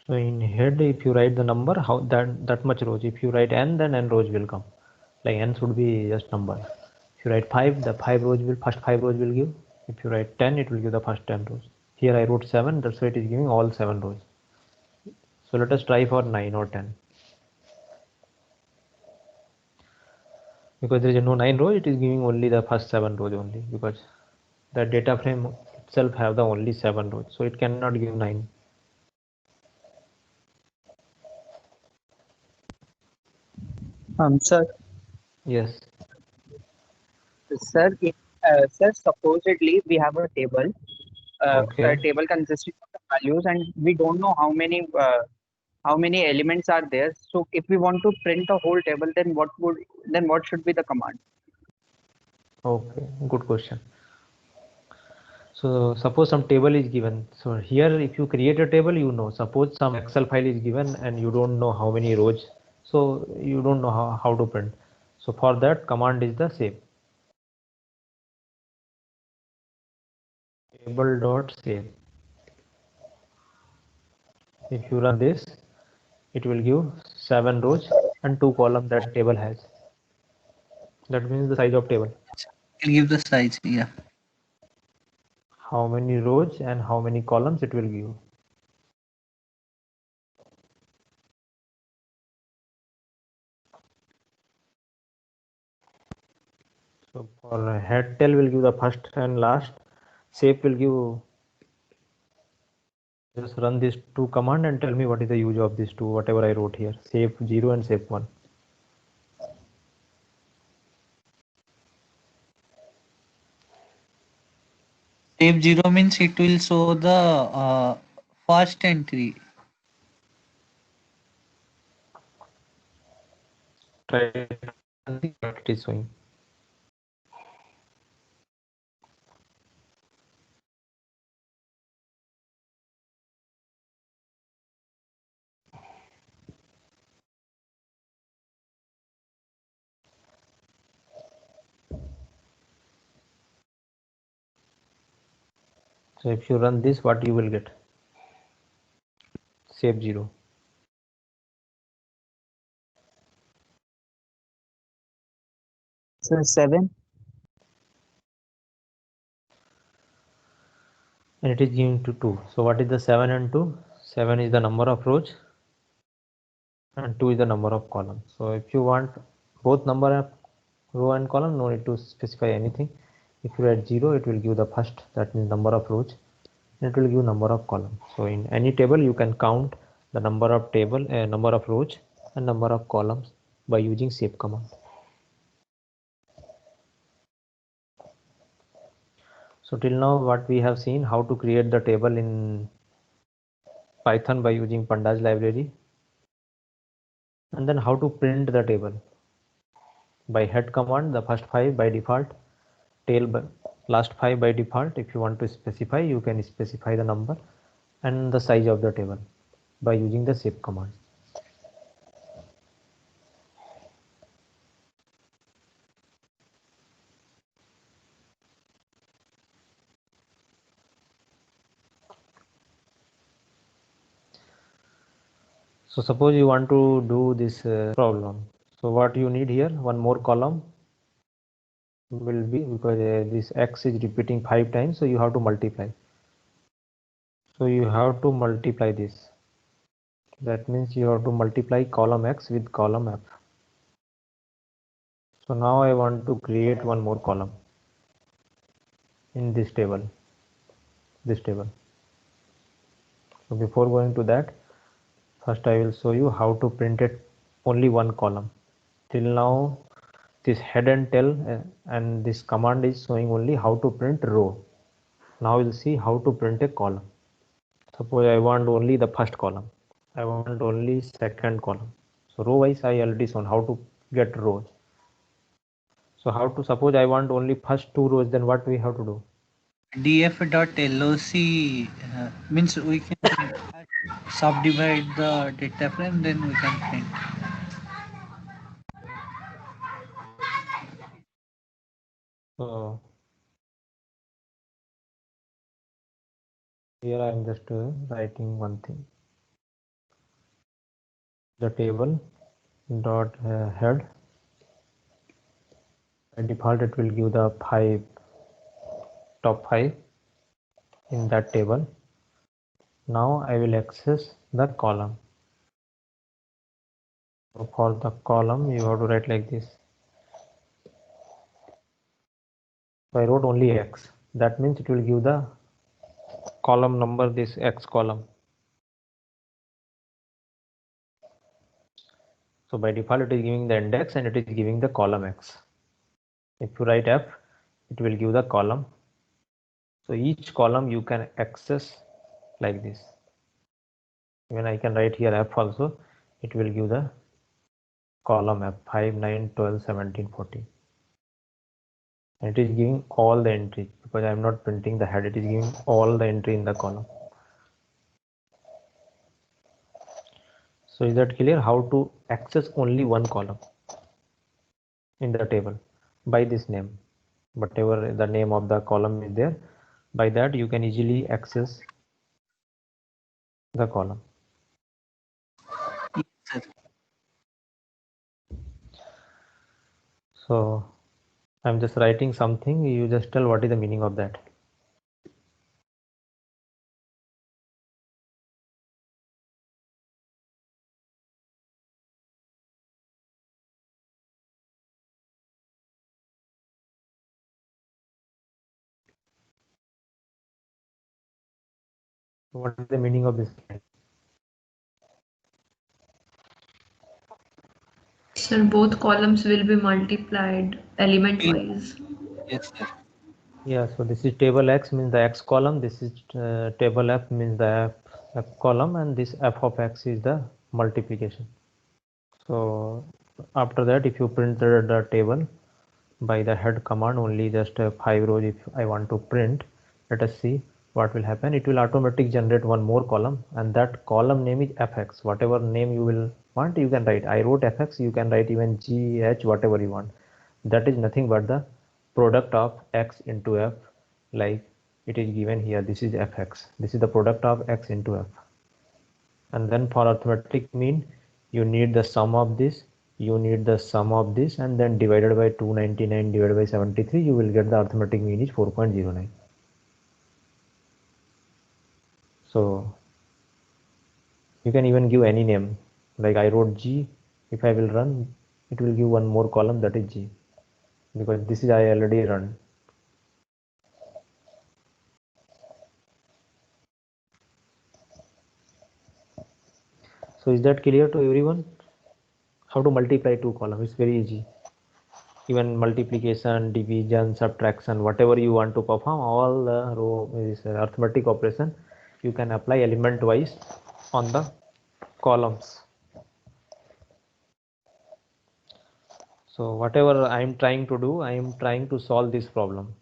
So in head, if you write the number, how that much rows. If you write n, then n rows will come. Like n should be just number. If you write 5, the 5 rows will, first 5 rows will give. If you write 10, it will give the first 10 rows. Here I wrote 7, that's why it is giving all 7 rows. So let us try for 9 or 10. Because there is no 9 rows, it is giving only the first 7 rows only, because the data frame itself have the only 7 rows, so it cannot give 9. Sir, Yes. sir, supposedly we have a table, Okay. consisting of the values, and we don't know how many elements are there. So if we want to print the whole table, then what should be the command? Okay. Good question. So suppose some table is given. So here, if you create a table, you know. Suppose some Excel file is given and you don't know how many rows. So you don't know how to print. So for that, command is the save. Table dot save. If you run this, it will give 7 rows and 2 columns that table has. That means the size of table. We'll give the size. Yeah. How many rows and how many columns it will give. So for head tail will give the first and last. Shape will give. Just run these two command and tell me what is the use of these two, whatever I wrote here. Shape 0 and shape 1. Shape 0 means it will show the first entry. Try and see what it is showing. So if you run this, what you will get? Shape 0. So 7. And it is given to 2. So what is the 7 and 2? 7 is the number of rows and 2 is the number of columns. So if you want both number of row and column, no need to specify anything. If you add 0, it will give the first, that means number of rows, and it will give number of columns. So in any table you can count the number of number of rows and number of columns by using shape command. So till now what we have seen, how to create the table in Python by using pandas library, and then how to print the table by head command, the first 5 by default, tail by last 5 by default. If you want to specify, you can specify the number and the size of the table by using the shape command. So suppose you want to do this problem. So what you need here, one more column will be, because this x is repeating 5 times, so you have to multiply. So you have to multiply this. That means you have to multiply column x with column f. So now I want to create one more column in this table. So before going to that, first I will show you how to print it only one column. Till now this head and tail and this command is showing only how to print row. Now we'll see how to print a column. Suppose I want only the first column. I want only second column. So row wise I already shown how to get rows. So how to, suppose I want only first 2 rows, then what we have to do? df.loc means we can subdivide the data frame, then we can print. So here I am just writing one thing. The table dot head. By default it will give the top 5 in that table. Now I will access the column. So for the column you have to write like this. So I wrote only x. That means it will give the column number, this x column. So by default, it is giving the index and it is giving the column X. If you write F, it will give the column. So each column you can access like this. Even I can write here F also, it will give the column F 5, 9, 12, 17, 14. And it is giving all the entries because I am not printing the head, it is giving all the entry in the column. So is that clear how to access only one column in the table by this name? Whatever the name of the column is there, by that you can easily access the column. Yes, sir. So I'm just writing something, you just tell what is the meaning of that. What is the meaning of this? Sir, both columns will be multiplied element wise. Yes, sir. Yeah, so this is table X means the X column, this is table F means the F column, and this F of X is the multiplication. So after that, if you print the table by the head command, only just 5 rows if I want to print, let us see what will happen. It will automatically generate one more column, and that column name is fx. Whatever name you will want, you can write. I wrote fx, you can write even gh, whatever you want. That is nothing but the product of x into f, like it is given here. This is fx, this is the product of x into f. And then for arithmetic mean, you need the sum of this, you need the sum of this, and then divided by 299 divided by 73, you will get the arithmetic mean is 4.09. So you can even give any name, like I wrote G. If I will run, it will give one more column, that is G, because this is I already run. So is that clear to everyone? How to multiply two columns? It's very easy. Even multiplication, division, subtraction, whatever you want to perform, all the row is arithmetic operation, you can apply element wise on the columns. So whatever I am trying to do, I am trying to solve this problem.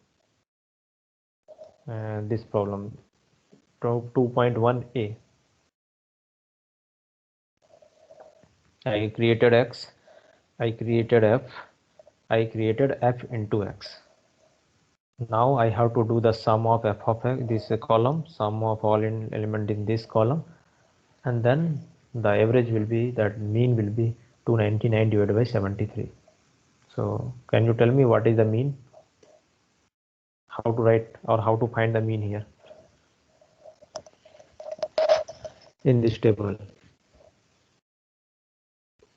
This problem 2.1a. I created x, I created f, I created f into x. Now I have to do the sum of f of x, this column, sum of all element in this column, and then the average will be, that mean will be 299 divided by 73. So can you tell me what is the mean? How to write or how to find the mean here in this table?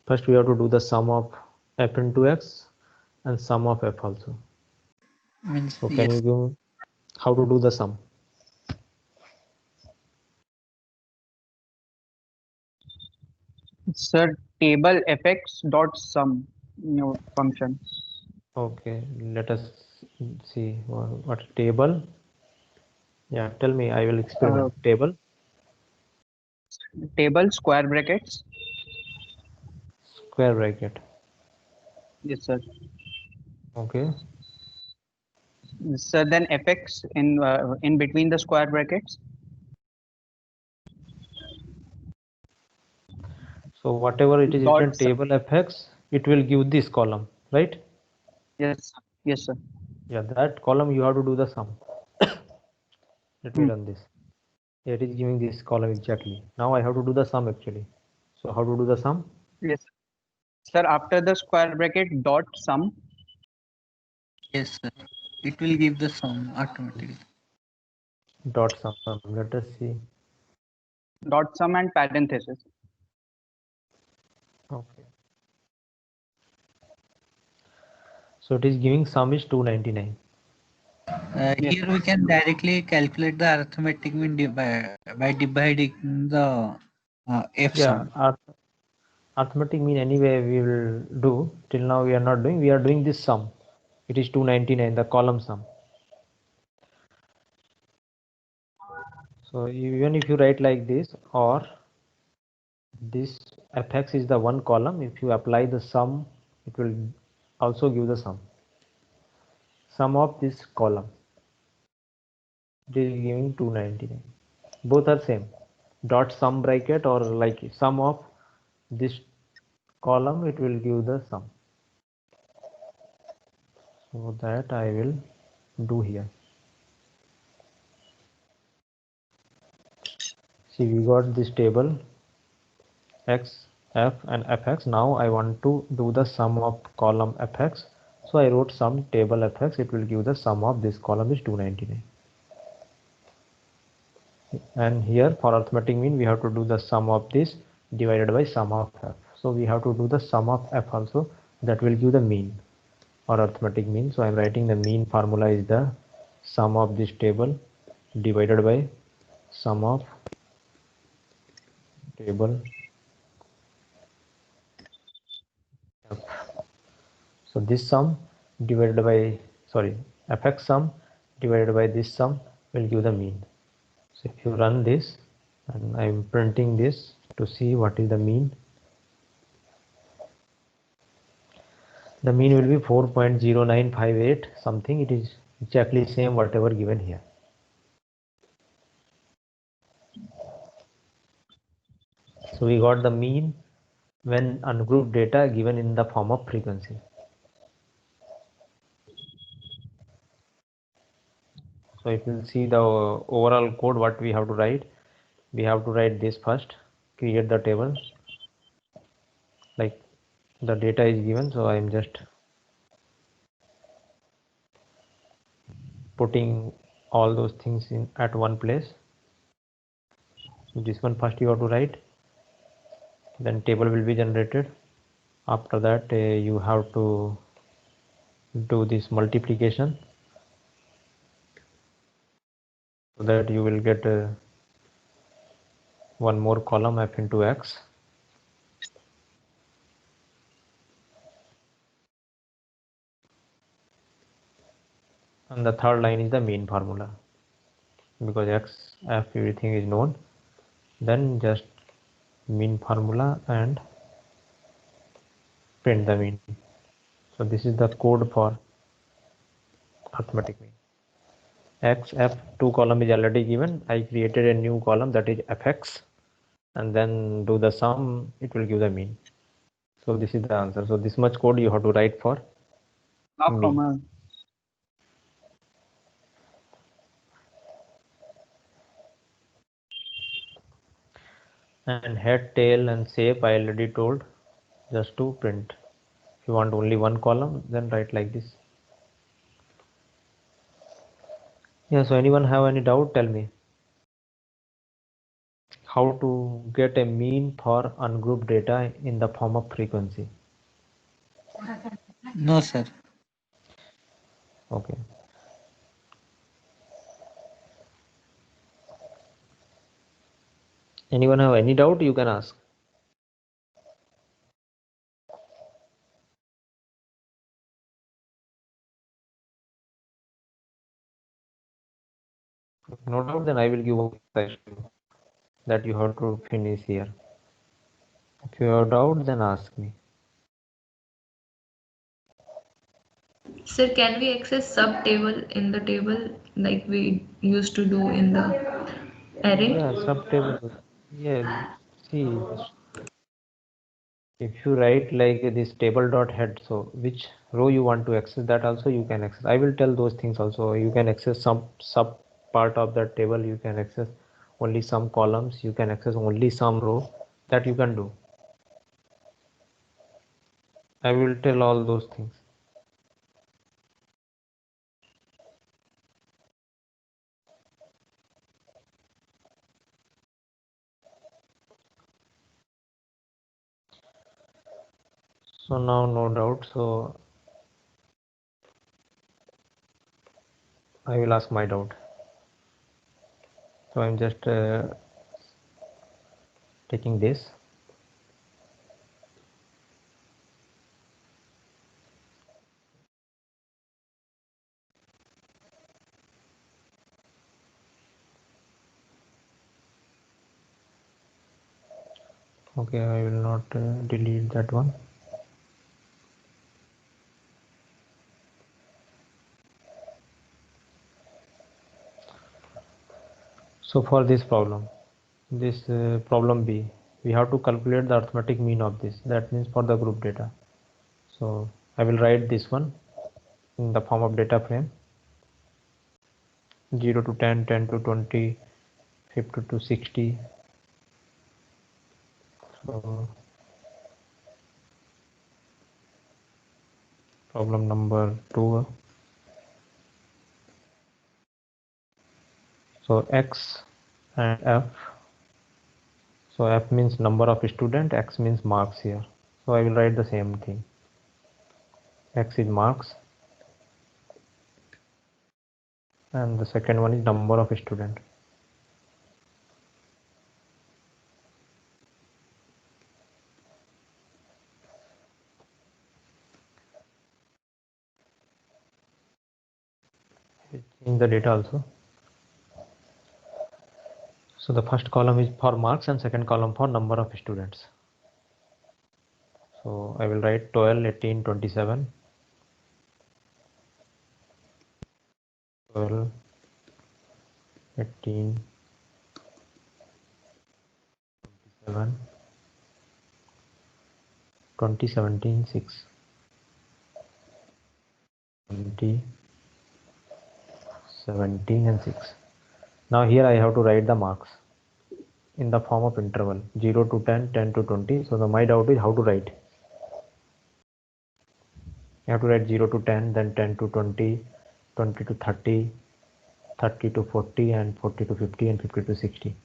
First we have to do the sum of f into x and sum of f also. Means So can you yes. give how to do the sum? Sir, table fx dot sum new function. Okay, let us see what table. Yeah, tell me, I will experiment. Table Table square brackets. square bracket. Yes, sir. Okay, Sir, then fx in between the square brackets. so whatever it is Dot written sum. table fx, it will give this column, right? Yes, sir. Yes, sir. Yeah, that column you have to do the sum. Let me Hmm. run this. It is giving this column exactly. Now I have to do the sum actually. So how to do the sum? Yes, sir. After the square bracket dot sum. Yes, sir. It will give the sum automatically. Dot sum. Let us see. Dot sum and parenthesis. Okay. So it is giving sum is 299. Yes, Here sir. we can directly calculate the arithmetic mean by dividing the f Yeah, sum. Arithmetic mean anyway we will do. Till now we are not doing. We are doing this sum. It is 299, the column sum. So even if you write like this, or this fx is the one column, if you apply the sum, it will also give the sum of this column. It is giving 299. Both are same. Dot sum bracket, or like sum of this column, it will give the sum. So that I will do here. See, we got this table x, f and fx. Now I want to do the sum of column fx. So I wrote sum table fx. It will give the sum of this column is 299. And here for arithmetic mean we have to do the sum of this divided by sum of f. So we have to do the sum of f also. That will give the mean or arithmetic mean. So I am writing the mean formula is the sum of this table divided by sum of table f. So this sum divided by fx sum divided by this sum will give the mean. So if you run this, and I am printing this to see what is the mean. The mean will be 4.0958 something. It is exactly same whatever given here. So we got the mean when ungrouped data given in the form of frequency. So if you see the overall code, what we have to write, we have to write this first, create the table, like the data is given. So I am just putting all those things in at one place. This one first you have to write, then table will be generated. After that you have to do this multiplication, so that you will get one more column f into x. And the third line is the mean formula, because x, f, everything is known. Then just mean formula and print the mean. So this is the code for arithmetic mean. X, f, two column is already given. I created a new column, that is fx, and then do the sum, it will give the mean. So this is the answer. So this much code you have to write for mean. And head, tail and shape I already told, just to print. If you want only one column, then write like this. Yeah, so anyone have any doubt, tell me. How to get a mean for ungrouped data in the form of frequency? No, sir. Okay. Anyone have any doubt, you can ask. If no doubt, then I will give one exercise to you that you have to finish here. If you have doubt, then ask me. Sir, can we access sub table in the table like we used to do in the array? Yeah, subtable. Yeah, see, if you write like this table dot head, so which row you want to access, that also you can access. I will tell those things also. You can access some sub part of that table, you can access only some columns, you can access only some row, that you can do. I will tell all those things. So now no doubt, so I will ask my doubt. So I'm just taking this. Okay, I will not delete that one. So for this problem B, we have to calculate the arithmetic mean of this. That means for the group data. So I will write this one in the form of data frame: 0 to 10, 10 to 20, 50 to 60. So problem number 2. So X and F. So F means number of student, X means marks here. So I will write the same thing. X is marks and the second one is number of student. In the data also. So the first column is for marks and second column for number of students. So I will write 12, 18, 27. 12, 18, 27, 20, 17, 6, 20, 17 and 6. Now here I have to write the marks in the form of interval 0 to 10, 10 to 20. So my doubt is how to write. You have to write 0 to 10, then 10 to 20, 20 to 30, 30 to 40 and 40 to 50 and 50 to 60.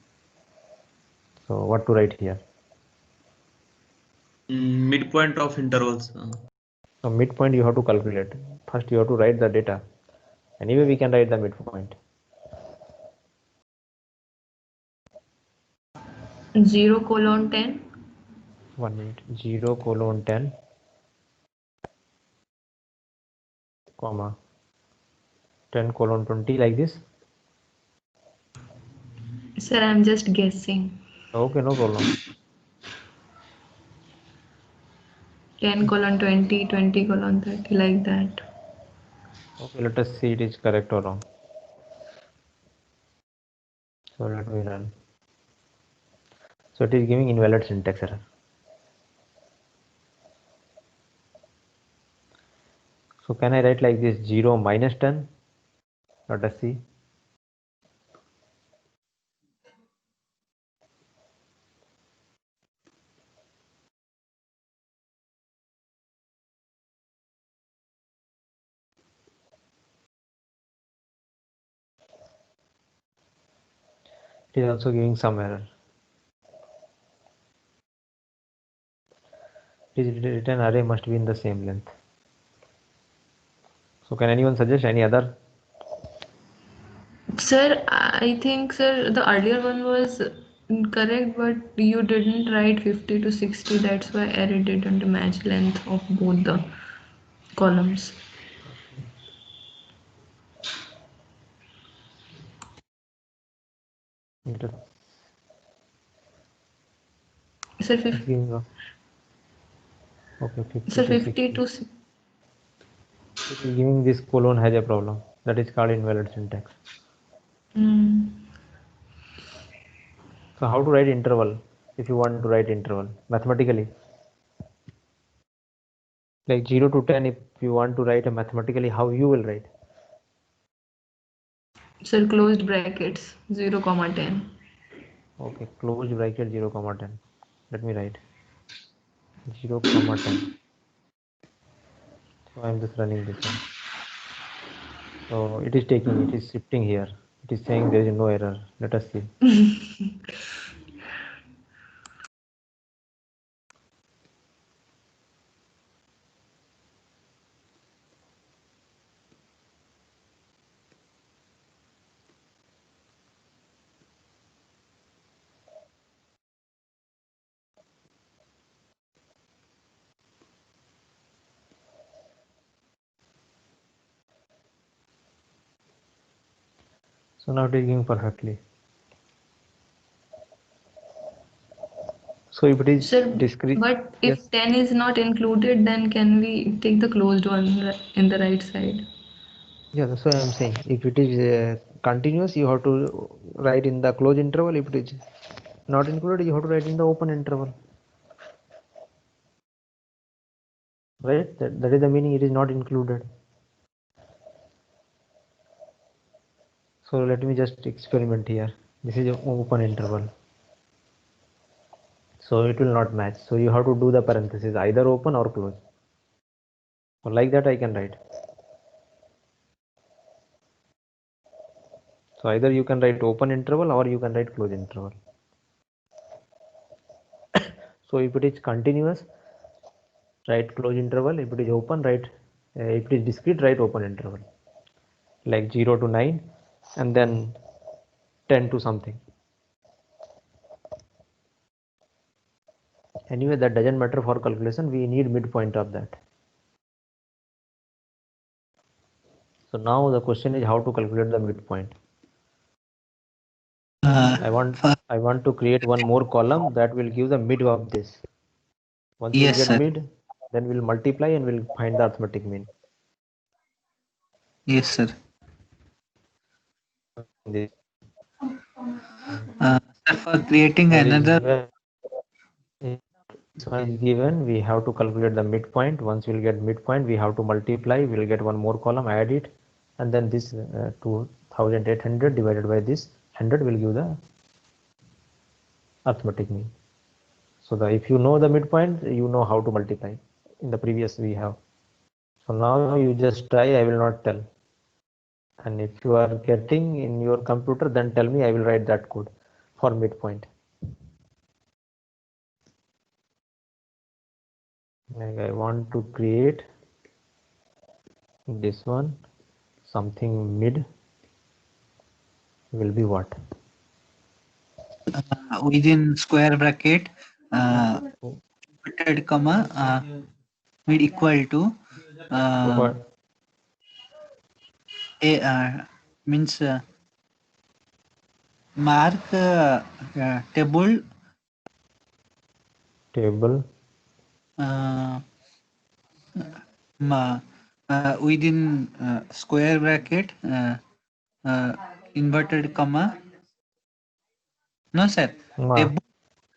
So what to write here? Midpoint of intervals. So midpoint you have to calculate. First you have to write the data. Anyway we can write the midpoint. 0:10. 1 minute. 0 colon 10 comma 10 colon 20 like this. Sir, I'm just guessing. Okay, no problem. 10:20, 20:30, like that. Okay, let us see it is correct or wrong. So let me run. So it is giving invalid syntax error. So can I write like this 0 minus 10? Let us see. It is also giving some error. It is written array must be in the same length. So can anyone suggest any other? Sir, I think, sir, the earlier one was correct, but you didn't write 50 to 60. That's why error didn't match length of both the columns. It Sir, is giving a, okay, 50 sir, to 50 60. to It is giving this colon has a problem. That is called invalid syntax. mm, So how to write interval if you want to write interval mathematically? Like 0 to 10, if you want to write a mathematically, how you will write? sir, closed brackets 0:10. Okay, close bracket 0 comma 10. Let me write 0 comma 10. So I'm just running this one. So it is taking, it is shifting here. It is saying there is no error. Let us see. So now it is giving perfectly. So if it is Sir, discrete, but yes, if 10 is not included, then can we take the closed one in the right side? yeah, that's why I'm saying. If it is continuous, you have to write in the closed interval. If it is not included, you have to write in the open interval. Right? That is the meaning. It is not included. So let me just experiment here. This is an open interval. So it will not match. So you have to do the parenthesis either open or close. So like that I can write. So either you can write open interval or you can write close interval. So if it is continuous, write close interval. If it is open, write if it is discrete, write open interval. Like 0 to 9 and then 10 to something. Anyway, that doesn't matter for calculation. We need midpoint of that. So now the question is how to calculate the midpoint. I want for- I want to create one more column that will give the mid of this. Once we'll yes, get sir. mid, then we'll multiply and we'll find the arithmetic mean. Yes, sir. This Sir, for creating one is another, given. This one is given. We have to calculate the midpoint. Once we'll get midpoint, we have to multiply. We'll get one more column, add it, and then this 2800 divided by this 100 will give the arithmetic mean. So if you know the midpoint, you know how to multiply. In the previous we have. So now you just try. I will not tell. And if you are getting in your computer, then tell me. I will write that code for midpoint. Like I want to create this one, something mid will be what? within square bracket, inverted comma, mid equal to What a means mark table table? uh, within square bracket, uh, inverted comma. No, sir. Ma. Table.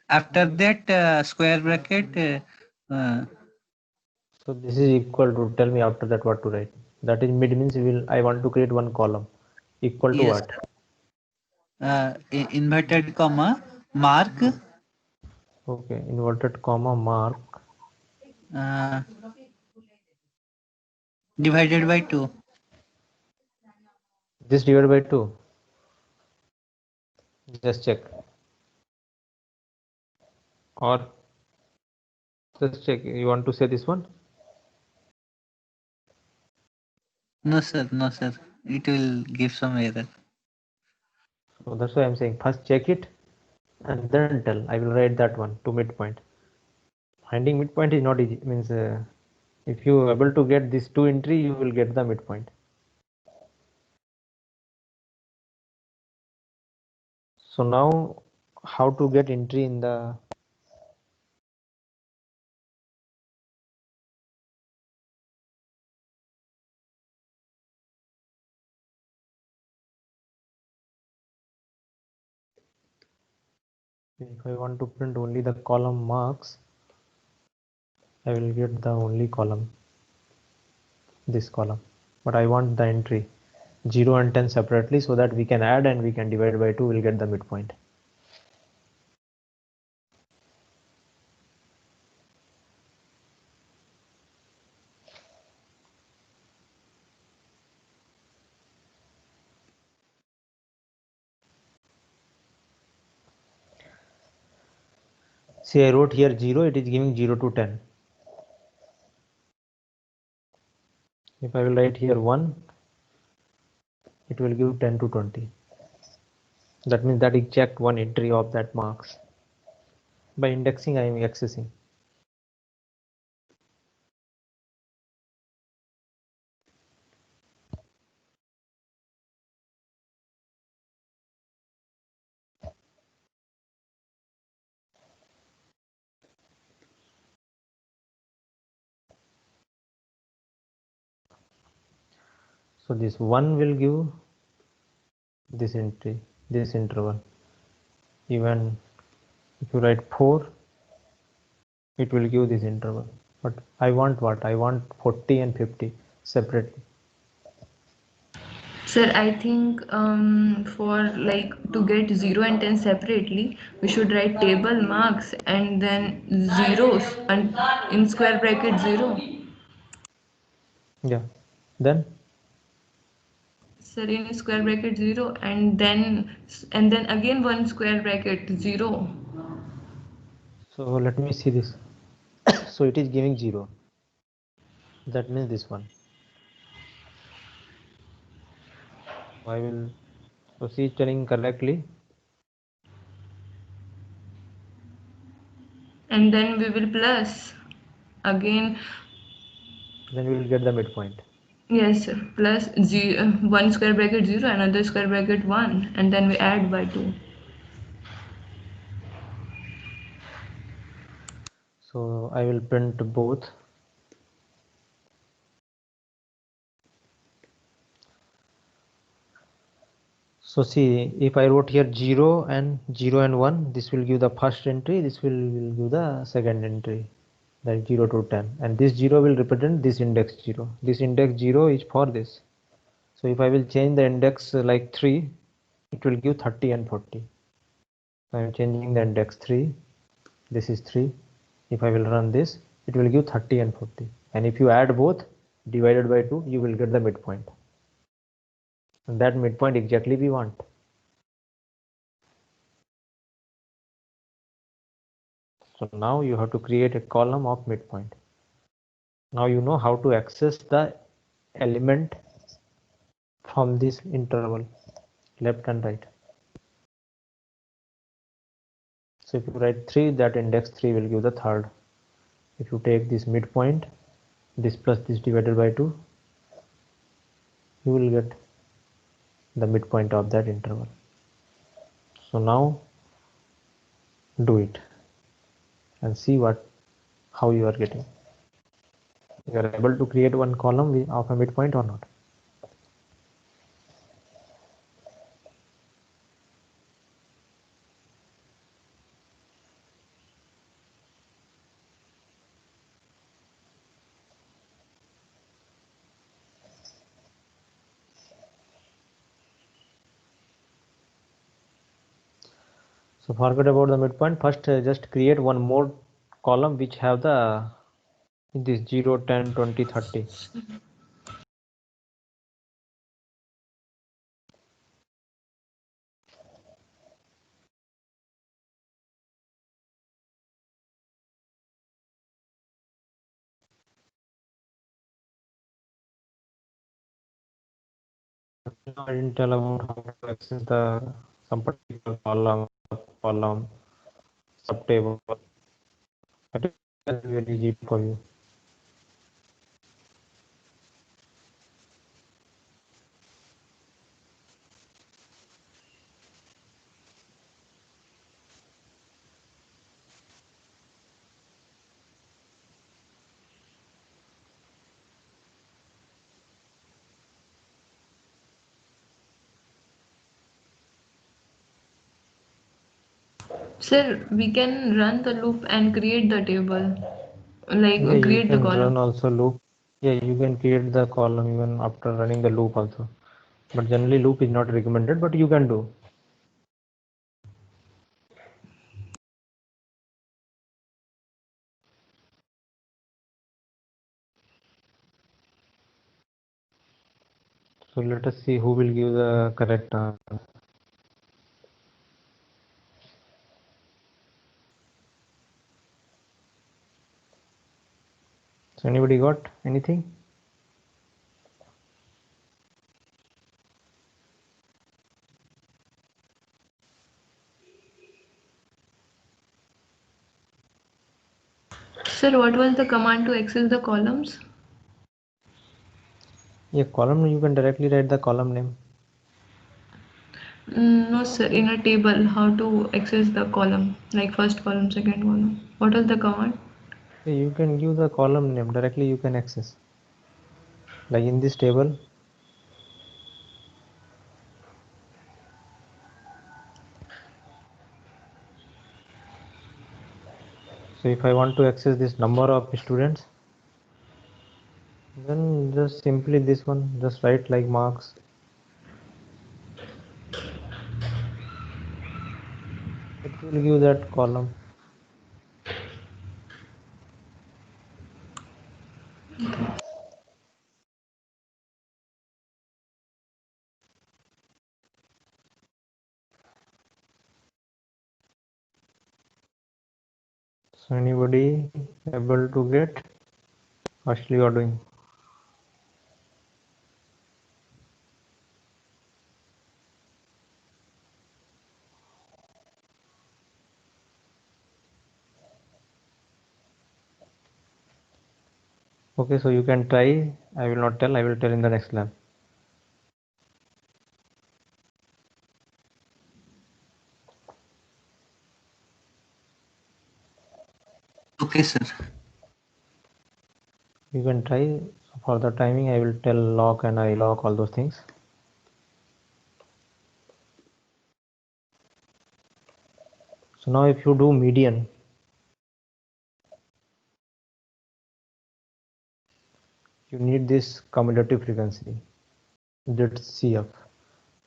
After that, square bracket. So this is equal to, tell me after that what to write. That is mid means I want to create one column equal to Yes. what? Inverted comma mark Okay, inverted comma mark uh, divided by 2. this divided by 2. Just check. Or just check. You want to say this one? No, sir. No, sir. It will give some error. So that's why I'm saying first check it and then tell. I will write that one to midpoint. Finding midpoint is not easy. Means if you are able to get this 2 entry, you will get the midpoint. So now how to get entry in the if I want to print only the column marks, I will get the only column, this column, but I want the entry 0 and 10 separately so that we can add and we can divide by 2, we'll get the midpoint. See, I wrote here 0, it is giving 0 to 10. If I will write here 1, it will give 10 to 20. That means that it checked one entry of that marks. By indexing, I am accessing. So this 1 will give this entry, this interval. Even if you write 4, it will give this interval. But I want what? I want 40 and 50 separately. Sir, I think for like to get 0 and 10 separately, we should write table marks and then zeros and in square bracket 0. Yeah. Then Sir, in square bracket 0 and then again one square bracket 0. so let me see this. So it is giving 0. That means this one. I will, so she is telling correctly. And then we will plus again. Then we will get the midpoint. Yes, sir. Plus one square bracket 0, another square bracket 1, and then we add by 2. So I will print both. So see, if I wrote here 0 and 1, this will give the first entry, this will give the second entry, like 0 to 10. And this 0 will represent this index 0. This index 0 is for this. So if I will change the index like 3, it will give 30 and 40. So I am changing the index 3. This is 3. If I will run this, it will give 30 and 40. And if you add both divided by 2, you will get the midpoint. And that midpoint exactly we want. So now you have to create a column of midpoint. Now you know how to access the element from this interval, left and right. So if you write 3, that index 3 will give the third. If you take this midpoint, this plus this divided by 2, you will get the midpoint of that interval. So now do it and see how you are getting. You are able to create one column of a midpoint or not. So forget about the midpoint. First, just create one more column which have this 0, 10, 20, 30. I didn't tell about how to access some particular column, subtable. That is very easy for you. Sir, we can run the loop and create the table, like Yeah, you create the can column. run also loop. Yeah, you can create the column even after running the loop also. But generally loop is not recommended, but you can do. So let us see who will give the correct answer. So anybody got anything? Sir, what was the command to access the columns? Yeah, column you can directly write the column name. No, sir. In a table, how to access the column, like first column, second column. What was the command? Yeah, you can give the column name directly. You can access. Like in this table, So if I want to access this number of students, then just simply this one, just write like marks. It will give that column. So anybody able to get? Actually, you are doing. Okay, so you can try. I will not tell. I will tell in the next lab. Okay, sir. You can try. For the timing, I will tell lock and I lock all those things. So now if you do median, you need this cumulative frequency. That's CF.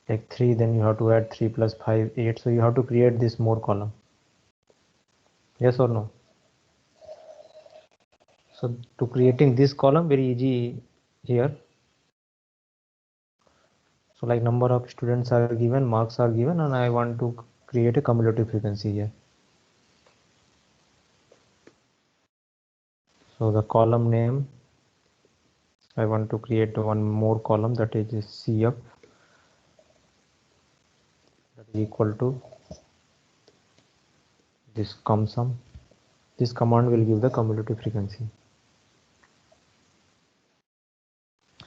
Like 3, then you have to add 3 plus 5, 8. So you have to create this more column. Yes or no? So to creating this column, very easy here. So like number of students are given, marks are given, and I want to create a cumulative frequency here. So the column name, I want to create one more column, that is CF, that is equal to this CumSum. This command will give the cumulative frequency.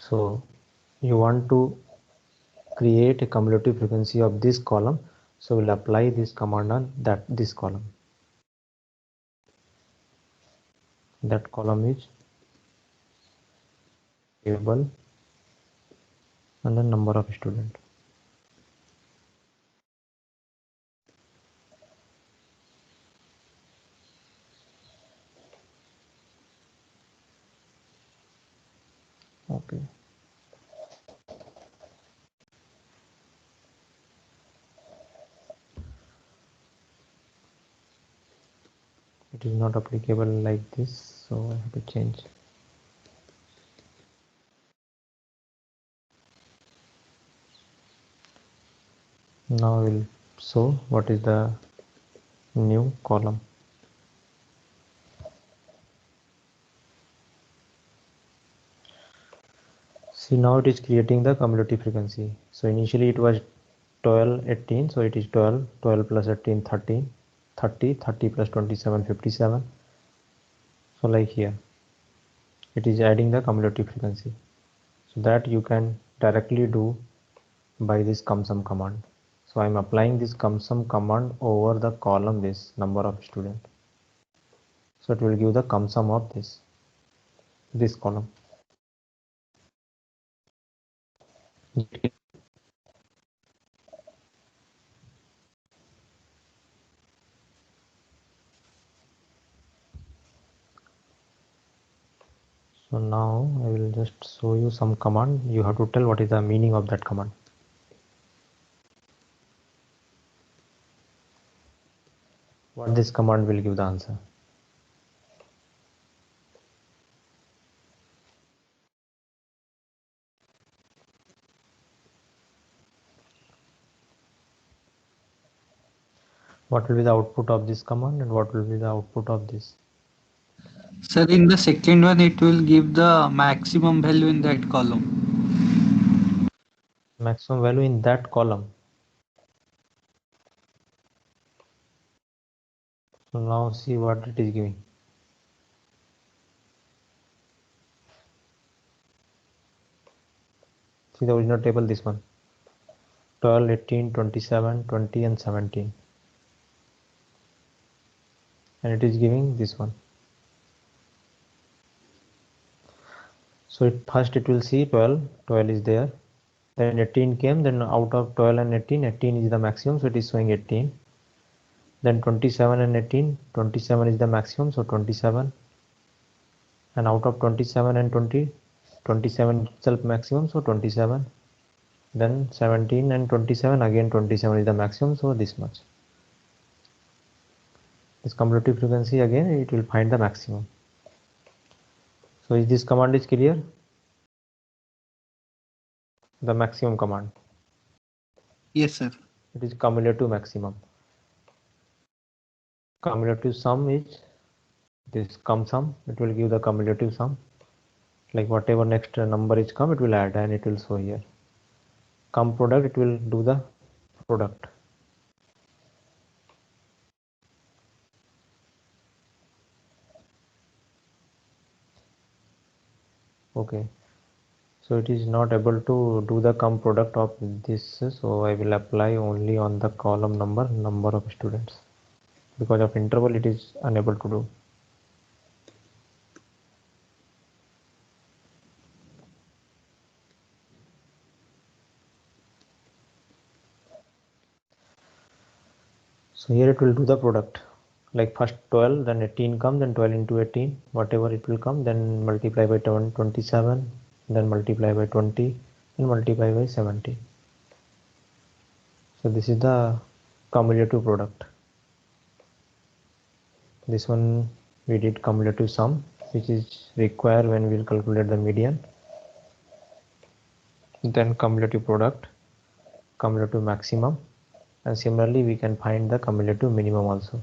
So you want to create a cumulative frequency of this column, so we'll apply this command on this column. That column is table and the number of student. Okay. It is not applicable like this, so I have to change. Now we'll show what is the new column. See, now it is creating the cumulative frequency. So initially it was 12, 18, so it is 12, 12 plus 18, 13, 30, 30 plus 27, 57. So like here, it is adding the cumulative frequency. So that you can directly do by this CumSum command. So I'm applying this CumSum command over the column this number of student. So it will give the CumSum of this column. So now I will just show you some command. You have to tell what is the meaning of that command. What this command will give the answer. What will be the output of this command and what will be the output of this? Sir, in the second one, it will give the maximum value in that column. Maximum value in that column. So now see what it is giving. See the original table, this one. 12, 18, 27, 20 and 17. And it is giving this one. So first it will see 12, 12 is there. Then 18 came, then out of 12 and 18, 18 is the maximum, so it is showing 18. then 27 and 18. 27 is the maximum, so 27, and out of 27 and 20, 27 itself maximum, so 27. Then 17 and 27, again 27 is the maximum, so this much. This cumulative frequency, again it will find the maximum. So is this command is clear? The maximum command, Yes, sir. it is cumulative maximum. Cumulative sum is this cum sum, it will give the cumulative sum, like whatever next number is come, it will add and it will show here. Cum product, it will do the product. Okay, so it is not able to do the cum product of this, so I will apply only on the column number of students. Because of interval, it is unable to do. So here it will do the product, like first 12, then 18 come, then 12 into 18, whatever it will come, then multiply by 27, then multiply by 20, and multiply by 70. So this is the cumulative product. This one we did cumulative sum, which is required when we will calculate the median. Then cumulative product, cumulative maximum, and similarly we can find the cumulative minimum also.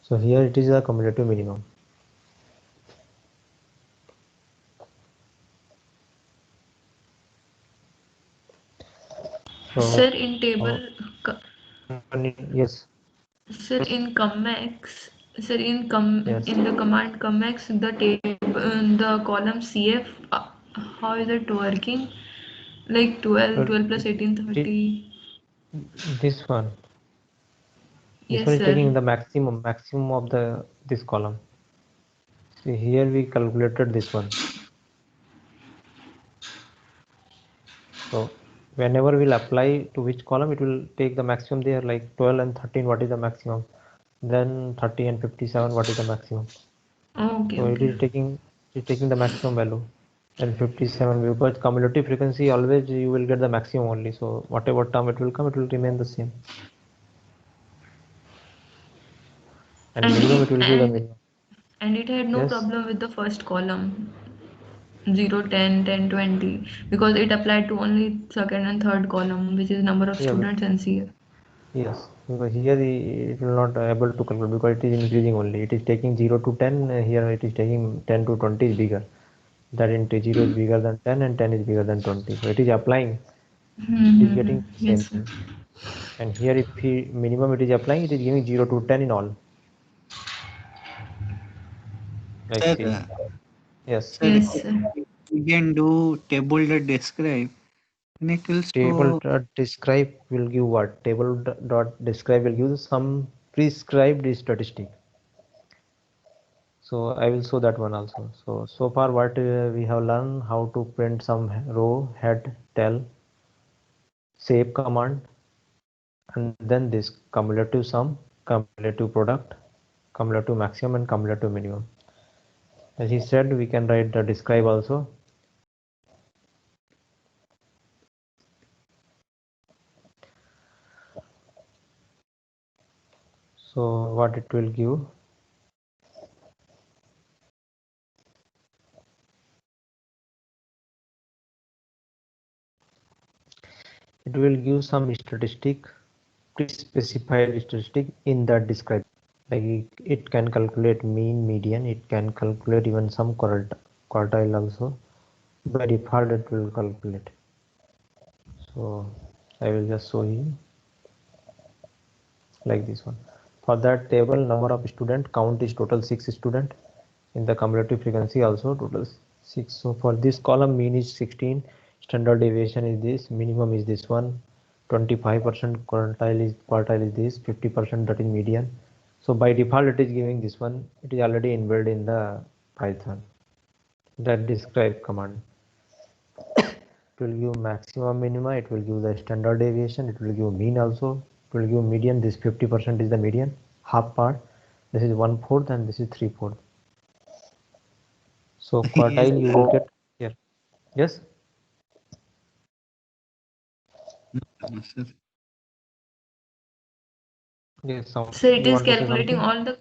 So here it is a cumulative minimum. So, Sir, in table, yes. sir, in CumMax, sir, Yes. in the command CumMax, the table, the column CF, how is it working? Like 12, 12 plus 18, 30. This one. This Yes, one is sir. taking the maximum of the this column. See here we calculated this one. So whenever we'll apply to which column, it will take the maximum there, like 12 and 13, what is the maximum? Then 30 and 57, what is the maximum? Okay, So it okay. is taking the maximum value. And 57, because cumulative frequency always you will get the maximum only. So whatever term it will come, it will remain the same. And minimum it will give the minimum. And it had no Yes. problem with the first column 0, 10, 10, 20 because it applied to only second and third column, which is number of Yeah, students and CF. yes, because here it will not able to calculate because it is increasing only. It is taking 0 to 10. Here it is taking 10 to 20 is bigger. That into 0 is bigger than 10 and 10 is bigger than 20. So it is applying. It is getting same Yes, sir. thing. And here if he minimum it is applying, it is giving 0 to 10 in all. Like Sir, see. Yes. sir, Yes, sir. we can do table dot describe, and it will Table show. dot describe will give what? Table dot describe will give some prescribed statistic. So I will show that one also. So far what we have learned how to print some row, head, tail, shape command, and then this cumulative sum, cumulative product, cumulative maximum, and cumulative minimum. As he said, we can write the describe also. So what it will give? It will give some statistic, pre-specified statistic in that describe. Like it can calculate mean, median, it can calculate even some quartile also. By default it will calculate. So I will just show you like this one. For that table, number of student count is total 6 student. In the cumulative frequency also total 6. So for this column, mean is 16, standard deviation is this, minimum is this one, 25% quartile is this, 50% that is median. So by default it is giving this one, it is already inbuilt in the Python, that describe command. It will give maximum, minima, it will give the standard deviation, it will give mean also, it will give median. This 50% is the median, half part, this is 1/4 and this is 3/4. So quartile you will get here. Yes. Yes, sir. Yes. So So it you is want to say calculating something? all the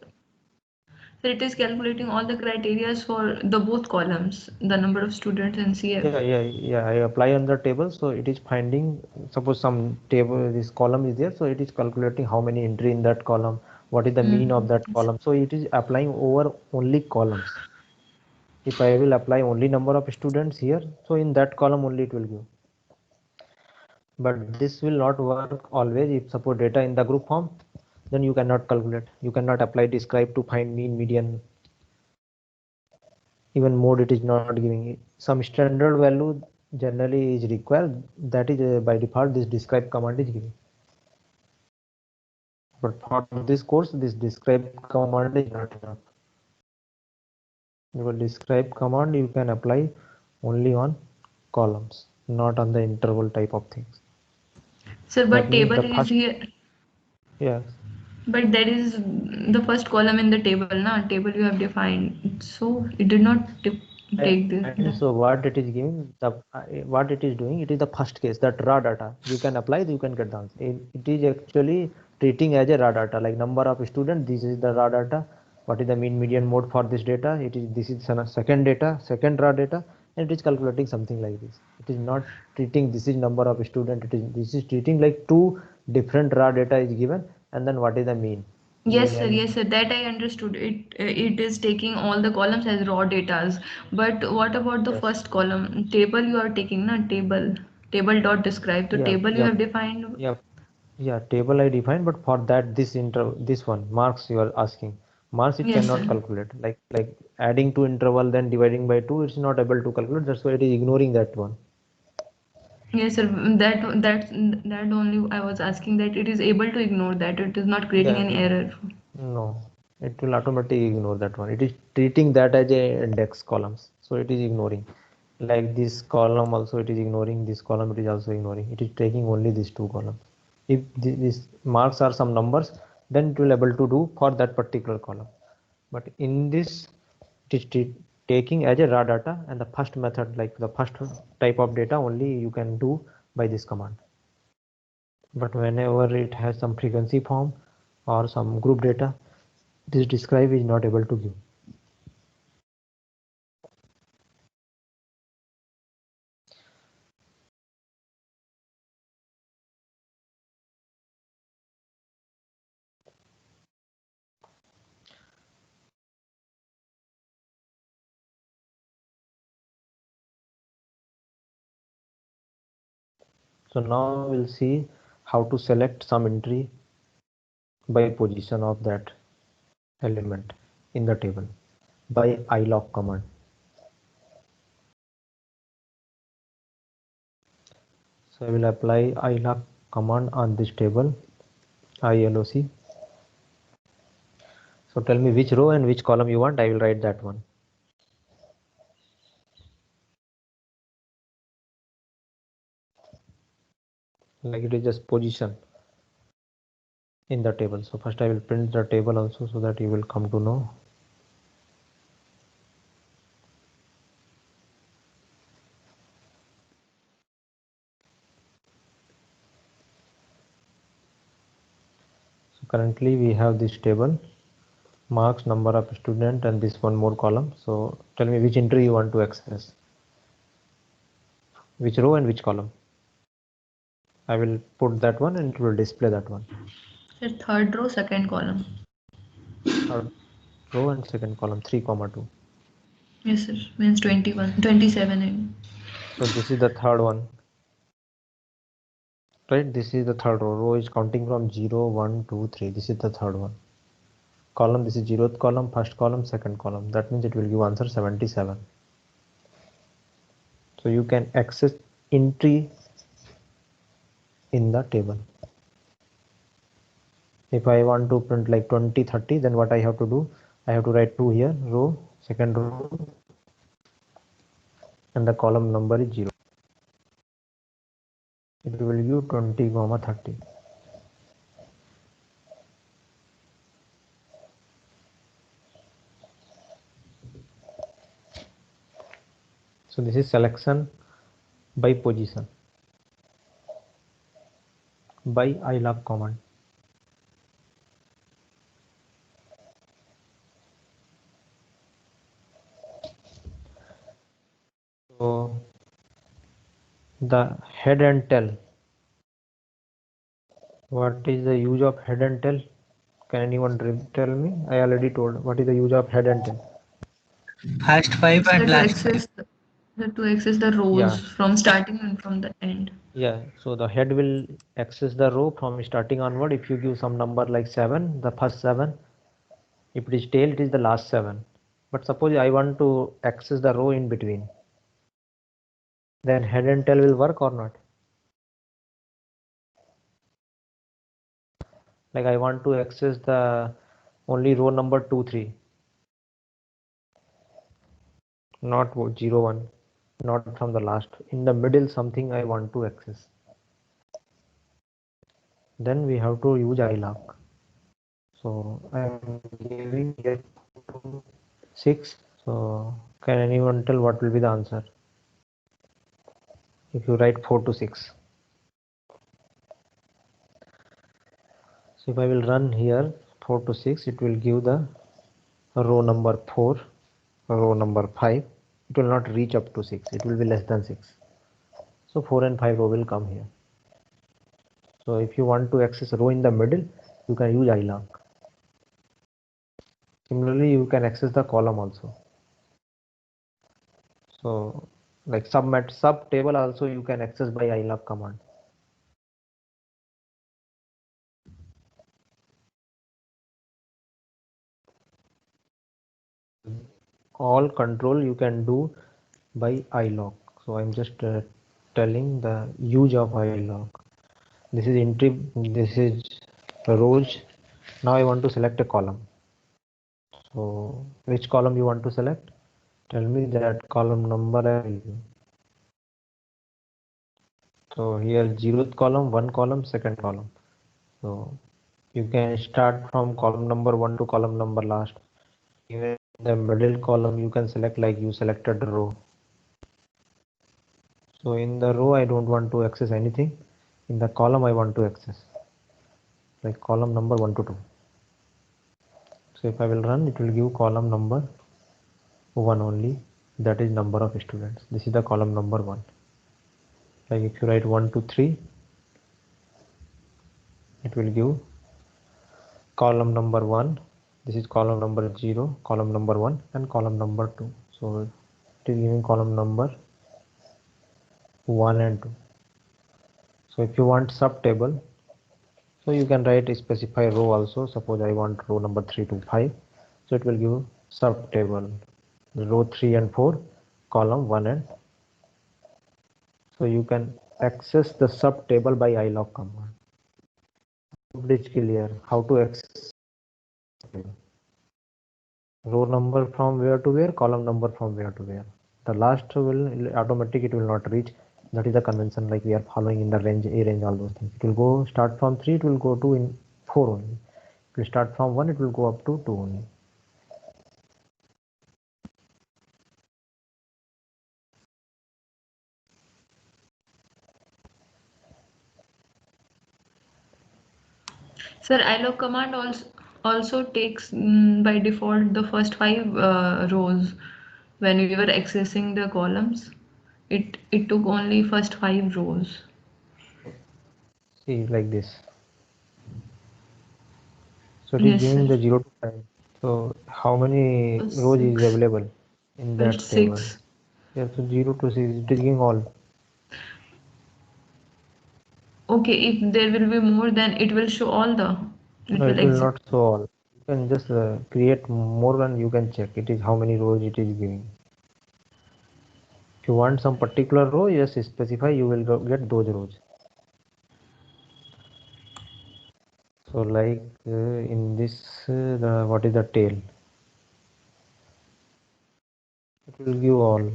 so it is calculating all the criteria for the both columns, the number of students and CF. Yeah. I apply on the table, so it is finding. Suppose some table, this column is there, so it is calculating how many entry in that column, what is the mean of that Yes. column. So it is applying over only columns. If I will apply only number of students here, so in that column only it will give. But this will not work always. If suppose data in the group form, then you cannot calculate. You cannot apply describe to find mean, median. Even mode it is not giving it. Some standard value generally is required. That is by default this describe command is giving. But for this course, this describe command is not enough. Your describe command you can apply only on columns, not on the interval type of things. Sir, That but means table the is first, here. yes, But that is the first column in the table, na? Table you have defined. So it did not take this. and so what it is giving, the what it is doing, it is the first case, that raw data you can apply, you can get the answer. It is actually treating as a raw data, like number of students, this is the raw data, what is the mean, median, mode for this data, it is, this is second data, second raw data, and it is calculating something like this. It is not treating this is number of student, it is, this is treating like two different raw data is given, and then what is the mean. Yes, sir. That I understood. It is taking all the columns as raw datas. But what about the Yes. first column? Table you are taking, na? Table dot describe. The Yeah, table you yeah, have defined. yeah. Yeah, table I define, but for that this one marks you are asking. Marks it Yes, cannot sir. calculate. Like adding to interval then dividing by 2, it's not able to calculate. That's why it is ignoring that one. Yes, sir. That only I was asking that it is able to ignore that. It is not creating Yeah, any error. no, it will automatically ignore that one. It is treating that as a index columns, so it is ignoring. Like this column also it is ignoring. This column it is also ignoring. It is taking only these two columns. If these marks are some numbers, then it will able to do for that particular column. But in this, it is taking as a raw data, and the first method, like the first type of data, only you can do by this command. But whenever it has some frequency form or some group data, this describe is not able to give. So now we'll see how to select some entry by position of that element in the table by iloc command. So I will apply iloc command on this table, ILOC. So tell me which row and which column you want, I will write that one. Like it is just position in the table. So first I will print the table also, so that you will come to know. So currently we have this table, marks, number of student, and this one more column. So tell me which entry you want to access, which row and which column. I will put that one and it will display that one. Sir, third row, second column. Third row and second column, 3, 2. Yes, sir. Means 21, 27. So this is the third one, right? This is the third row. Row is counting from 0, 1, 2, 3. This is the third one. Column, this is 0th column, first column, second column. That means it will give answer 77. So you can access entry in the table. If I want to print like 20, 30, then what I have to do? I have to write 2 here, row, second row, and the column number is 0. It will give 20, 30. So this is selection by position by ilog command. So the head and tail. What is the use of head and tail? Can anyone tell me? I already told. What is the use of head and tail? First 5 Sir, and to last 5. access the rows Yeah, from starting and from the end. yeah. So the head will access the row from starting onward. If you give some number like 7, the first 7. If it is tail, it is the last 7. But suppose I want to access the row in between. Then head and tail will work or not? Like I want to access the only row number 2, 3. Not 0, 1. Not from the last. In the middle something I want to access. Then we have to use ilog. So I am giving here 6. So can anyone tell what will be the answer if you write 4 to 6? So if I will run here 4 to 6, it will give the row number 4, row number 5. It will not reach up to 6. It will be less than 6. So 4 and 5 row will come here. So if you want to access row in the middle, you can use ilog. Similarly, you can access the column also. So like sub table also you can access by ilog command. All control you can do by ilog. So I'm just telling the use of ilog. This is entry, this is rows. Now I want to select a column. So which column you want to select? Tell me that column number I will give. So here 0th column, 1 column, second column. So you can start from column number 1 to column number last. Even the middle column you can select like you selected the row. So in the row I don't want to access anything. In the column I want to access like column number 1 to 2. So if I will run, it will give column number 1 only, that is number of students. This is the column number 1. Like if you write 1 to 3, it will give column number 1. This is column number 0, column number 1 and column number 2. So it is giving column number 1 and 2. So if you want sub table, so you can write a specify row also. Suppose I want row number 3 to 5. So it will give sub table row 3 and 4, column 1 and. So you can access the sub table by ilog command. It is clear how to access row number from where to where, column number from where to where. The last will automatic, it will not reach. That is the convention, like we are following in the range, a range, all those things. It will go start from 3, it will go to in 4 only. It will start from 1, it will go up to 2 only. Sir, ilog command also takes by default the first 5 rows when we were accessing the columns. It took only first 5 rows. See, like this. So it is Yes, giving sir. the 0 to 5. So how many rows is 6. available in First that table? 6. Yeah, so 0 to 6, it is giving all. Okay, if there will be more, then it will show all the. It No, will it will exit. not show all. You can just create more and you can check it is how many rows it is giving. If you want some particular row, yes, specify, you will get those rows. So like in this, what is the tail? It will give all.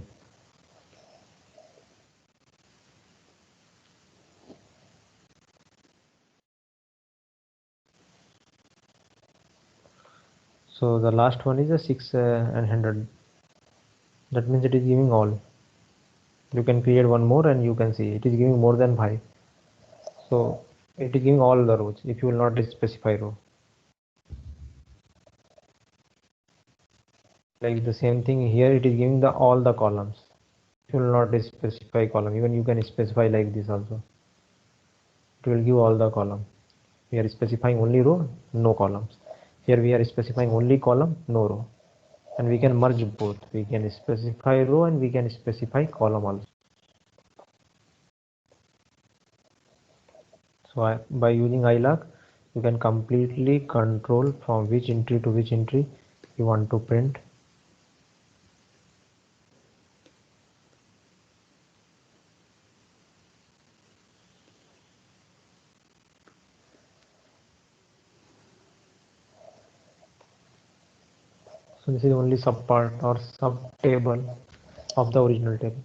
So the last one is a 6 and 100. That means it is giving all. You can create one more and you can see it is giving more than 5. So it is giving all the rows if you will not specify row. Like the same thing here, it is giving the all the columns. If you will not specify column, even you can specify like this also. It will give all the column. We are specifying only row, no columns. Here we are specifying only column, no row. And we can merge both. We can specify row and we can specify column also. So by using iLock, you can completely control from which entry to which entry you want to print. So this is only sub part or sub table of the original table.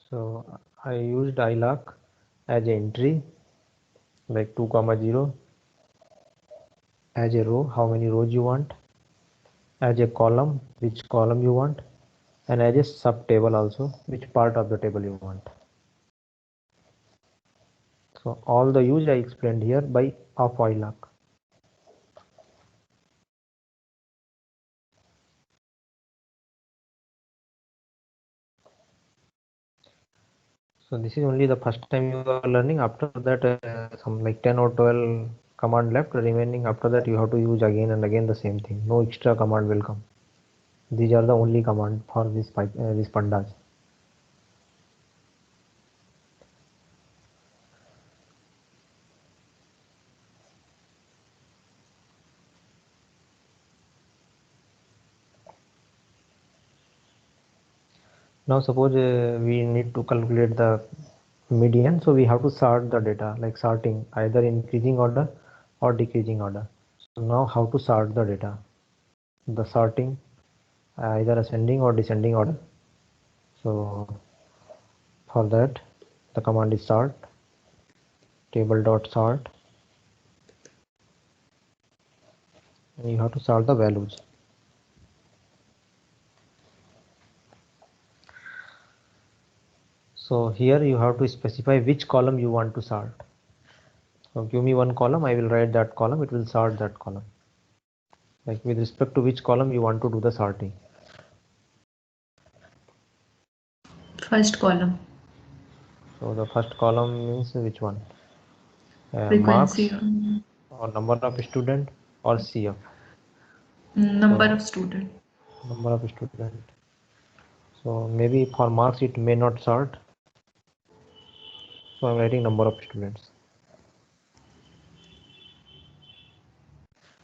So I used iLock as an entry like 2, 0, as a row, how many rows you want, as a column, which column you want, and as a sub table also, which part of the table you want. So all the use I explained here by of iLock. So this is only the first time you are learning. After that, some like 10 or 12 command left remaining. After that, you have to use again and again the same thing. No extra command will come. These are the only command for this this pandas. Now suppose we need to calculate the median, so we have to sort the data, like sorting either increasing order or decreasing order. So now how to sort the data? The sorting either ascending or descending order. So for that the command is sort table dot sort, and you have to sort the values. So here you have to specify which column you want to sort. So give me one column, I will write that column, it will sort that column. Like with respect to which column you want to do the sorting. First column. So the first column means which one? Frequency. Marks or number of student or CF? Number So of student. number of student. So maybe for marks it may not sort. So I'm writing number of students.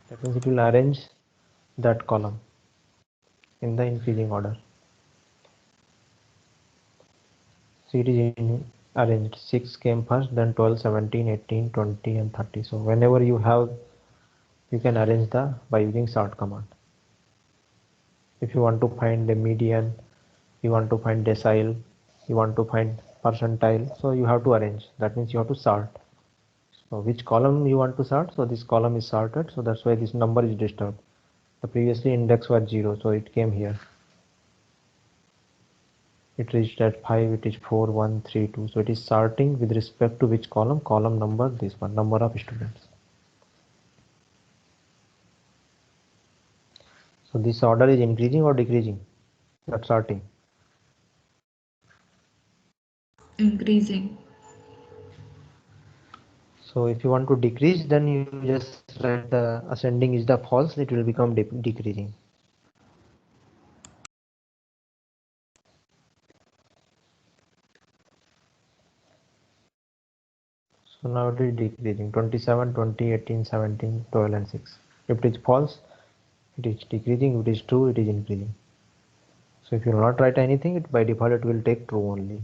That means it will arrange that column in the increasing order. So it is arranged. 6 came first, then 12, 17, 18, 20 and 30. So whenever you have, you can arrange the by using sort command. If you want to find the median, you want to find decile, you want to find percentile, so you have to arrange. That means you have to sort. So which column you want to sort? So this column is sorted, so that's why this number is disturbed. The previously index was 0, so it came here. It reached at 5, it is 4, 1, 3, 2. So it is sorting with respect to which column? Column number, this one, number of students. So this order is increasing or decreasing? That's sorting. Increasing. So if you want to decrease, then you just write the ascending is the false, it will become decreasing. So now it is decreasing 27, 20, 18, 17, 12 and 6. If it is false, it is decreasing. If it is true, it is increasing. So if you will not write anything, it by default it will take true only.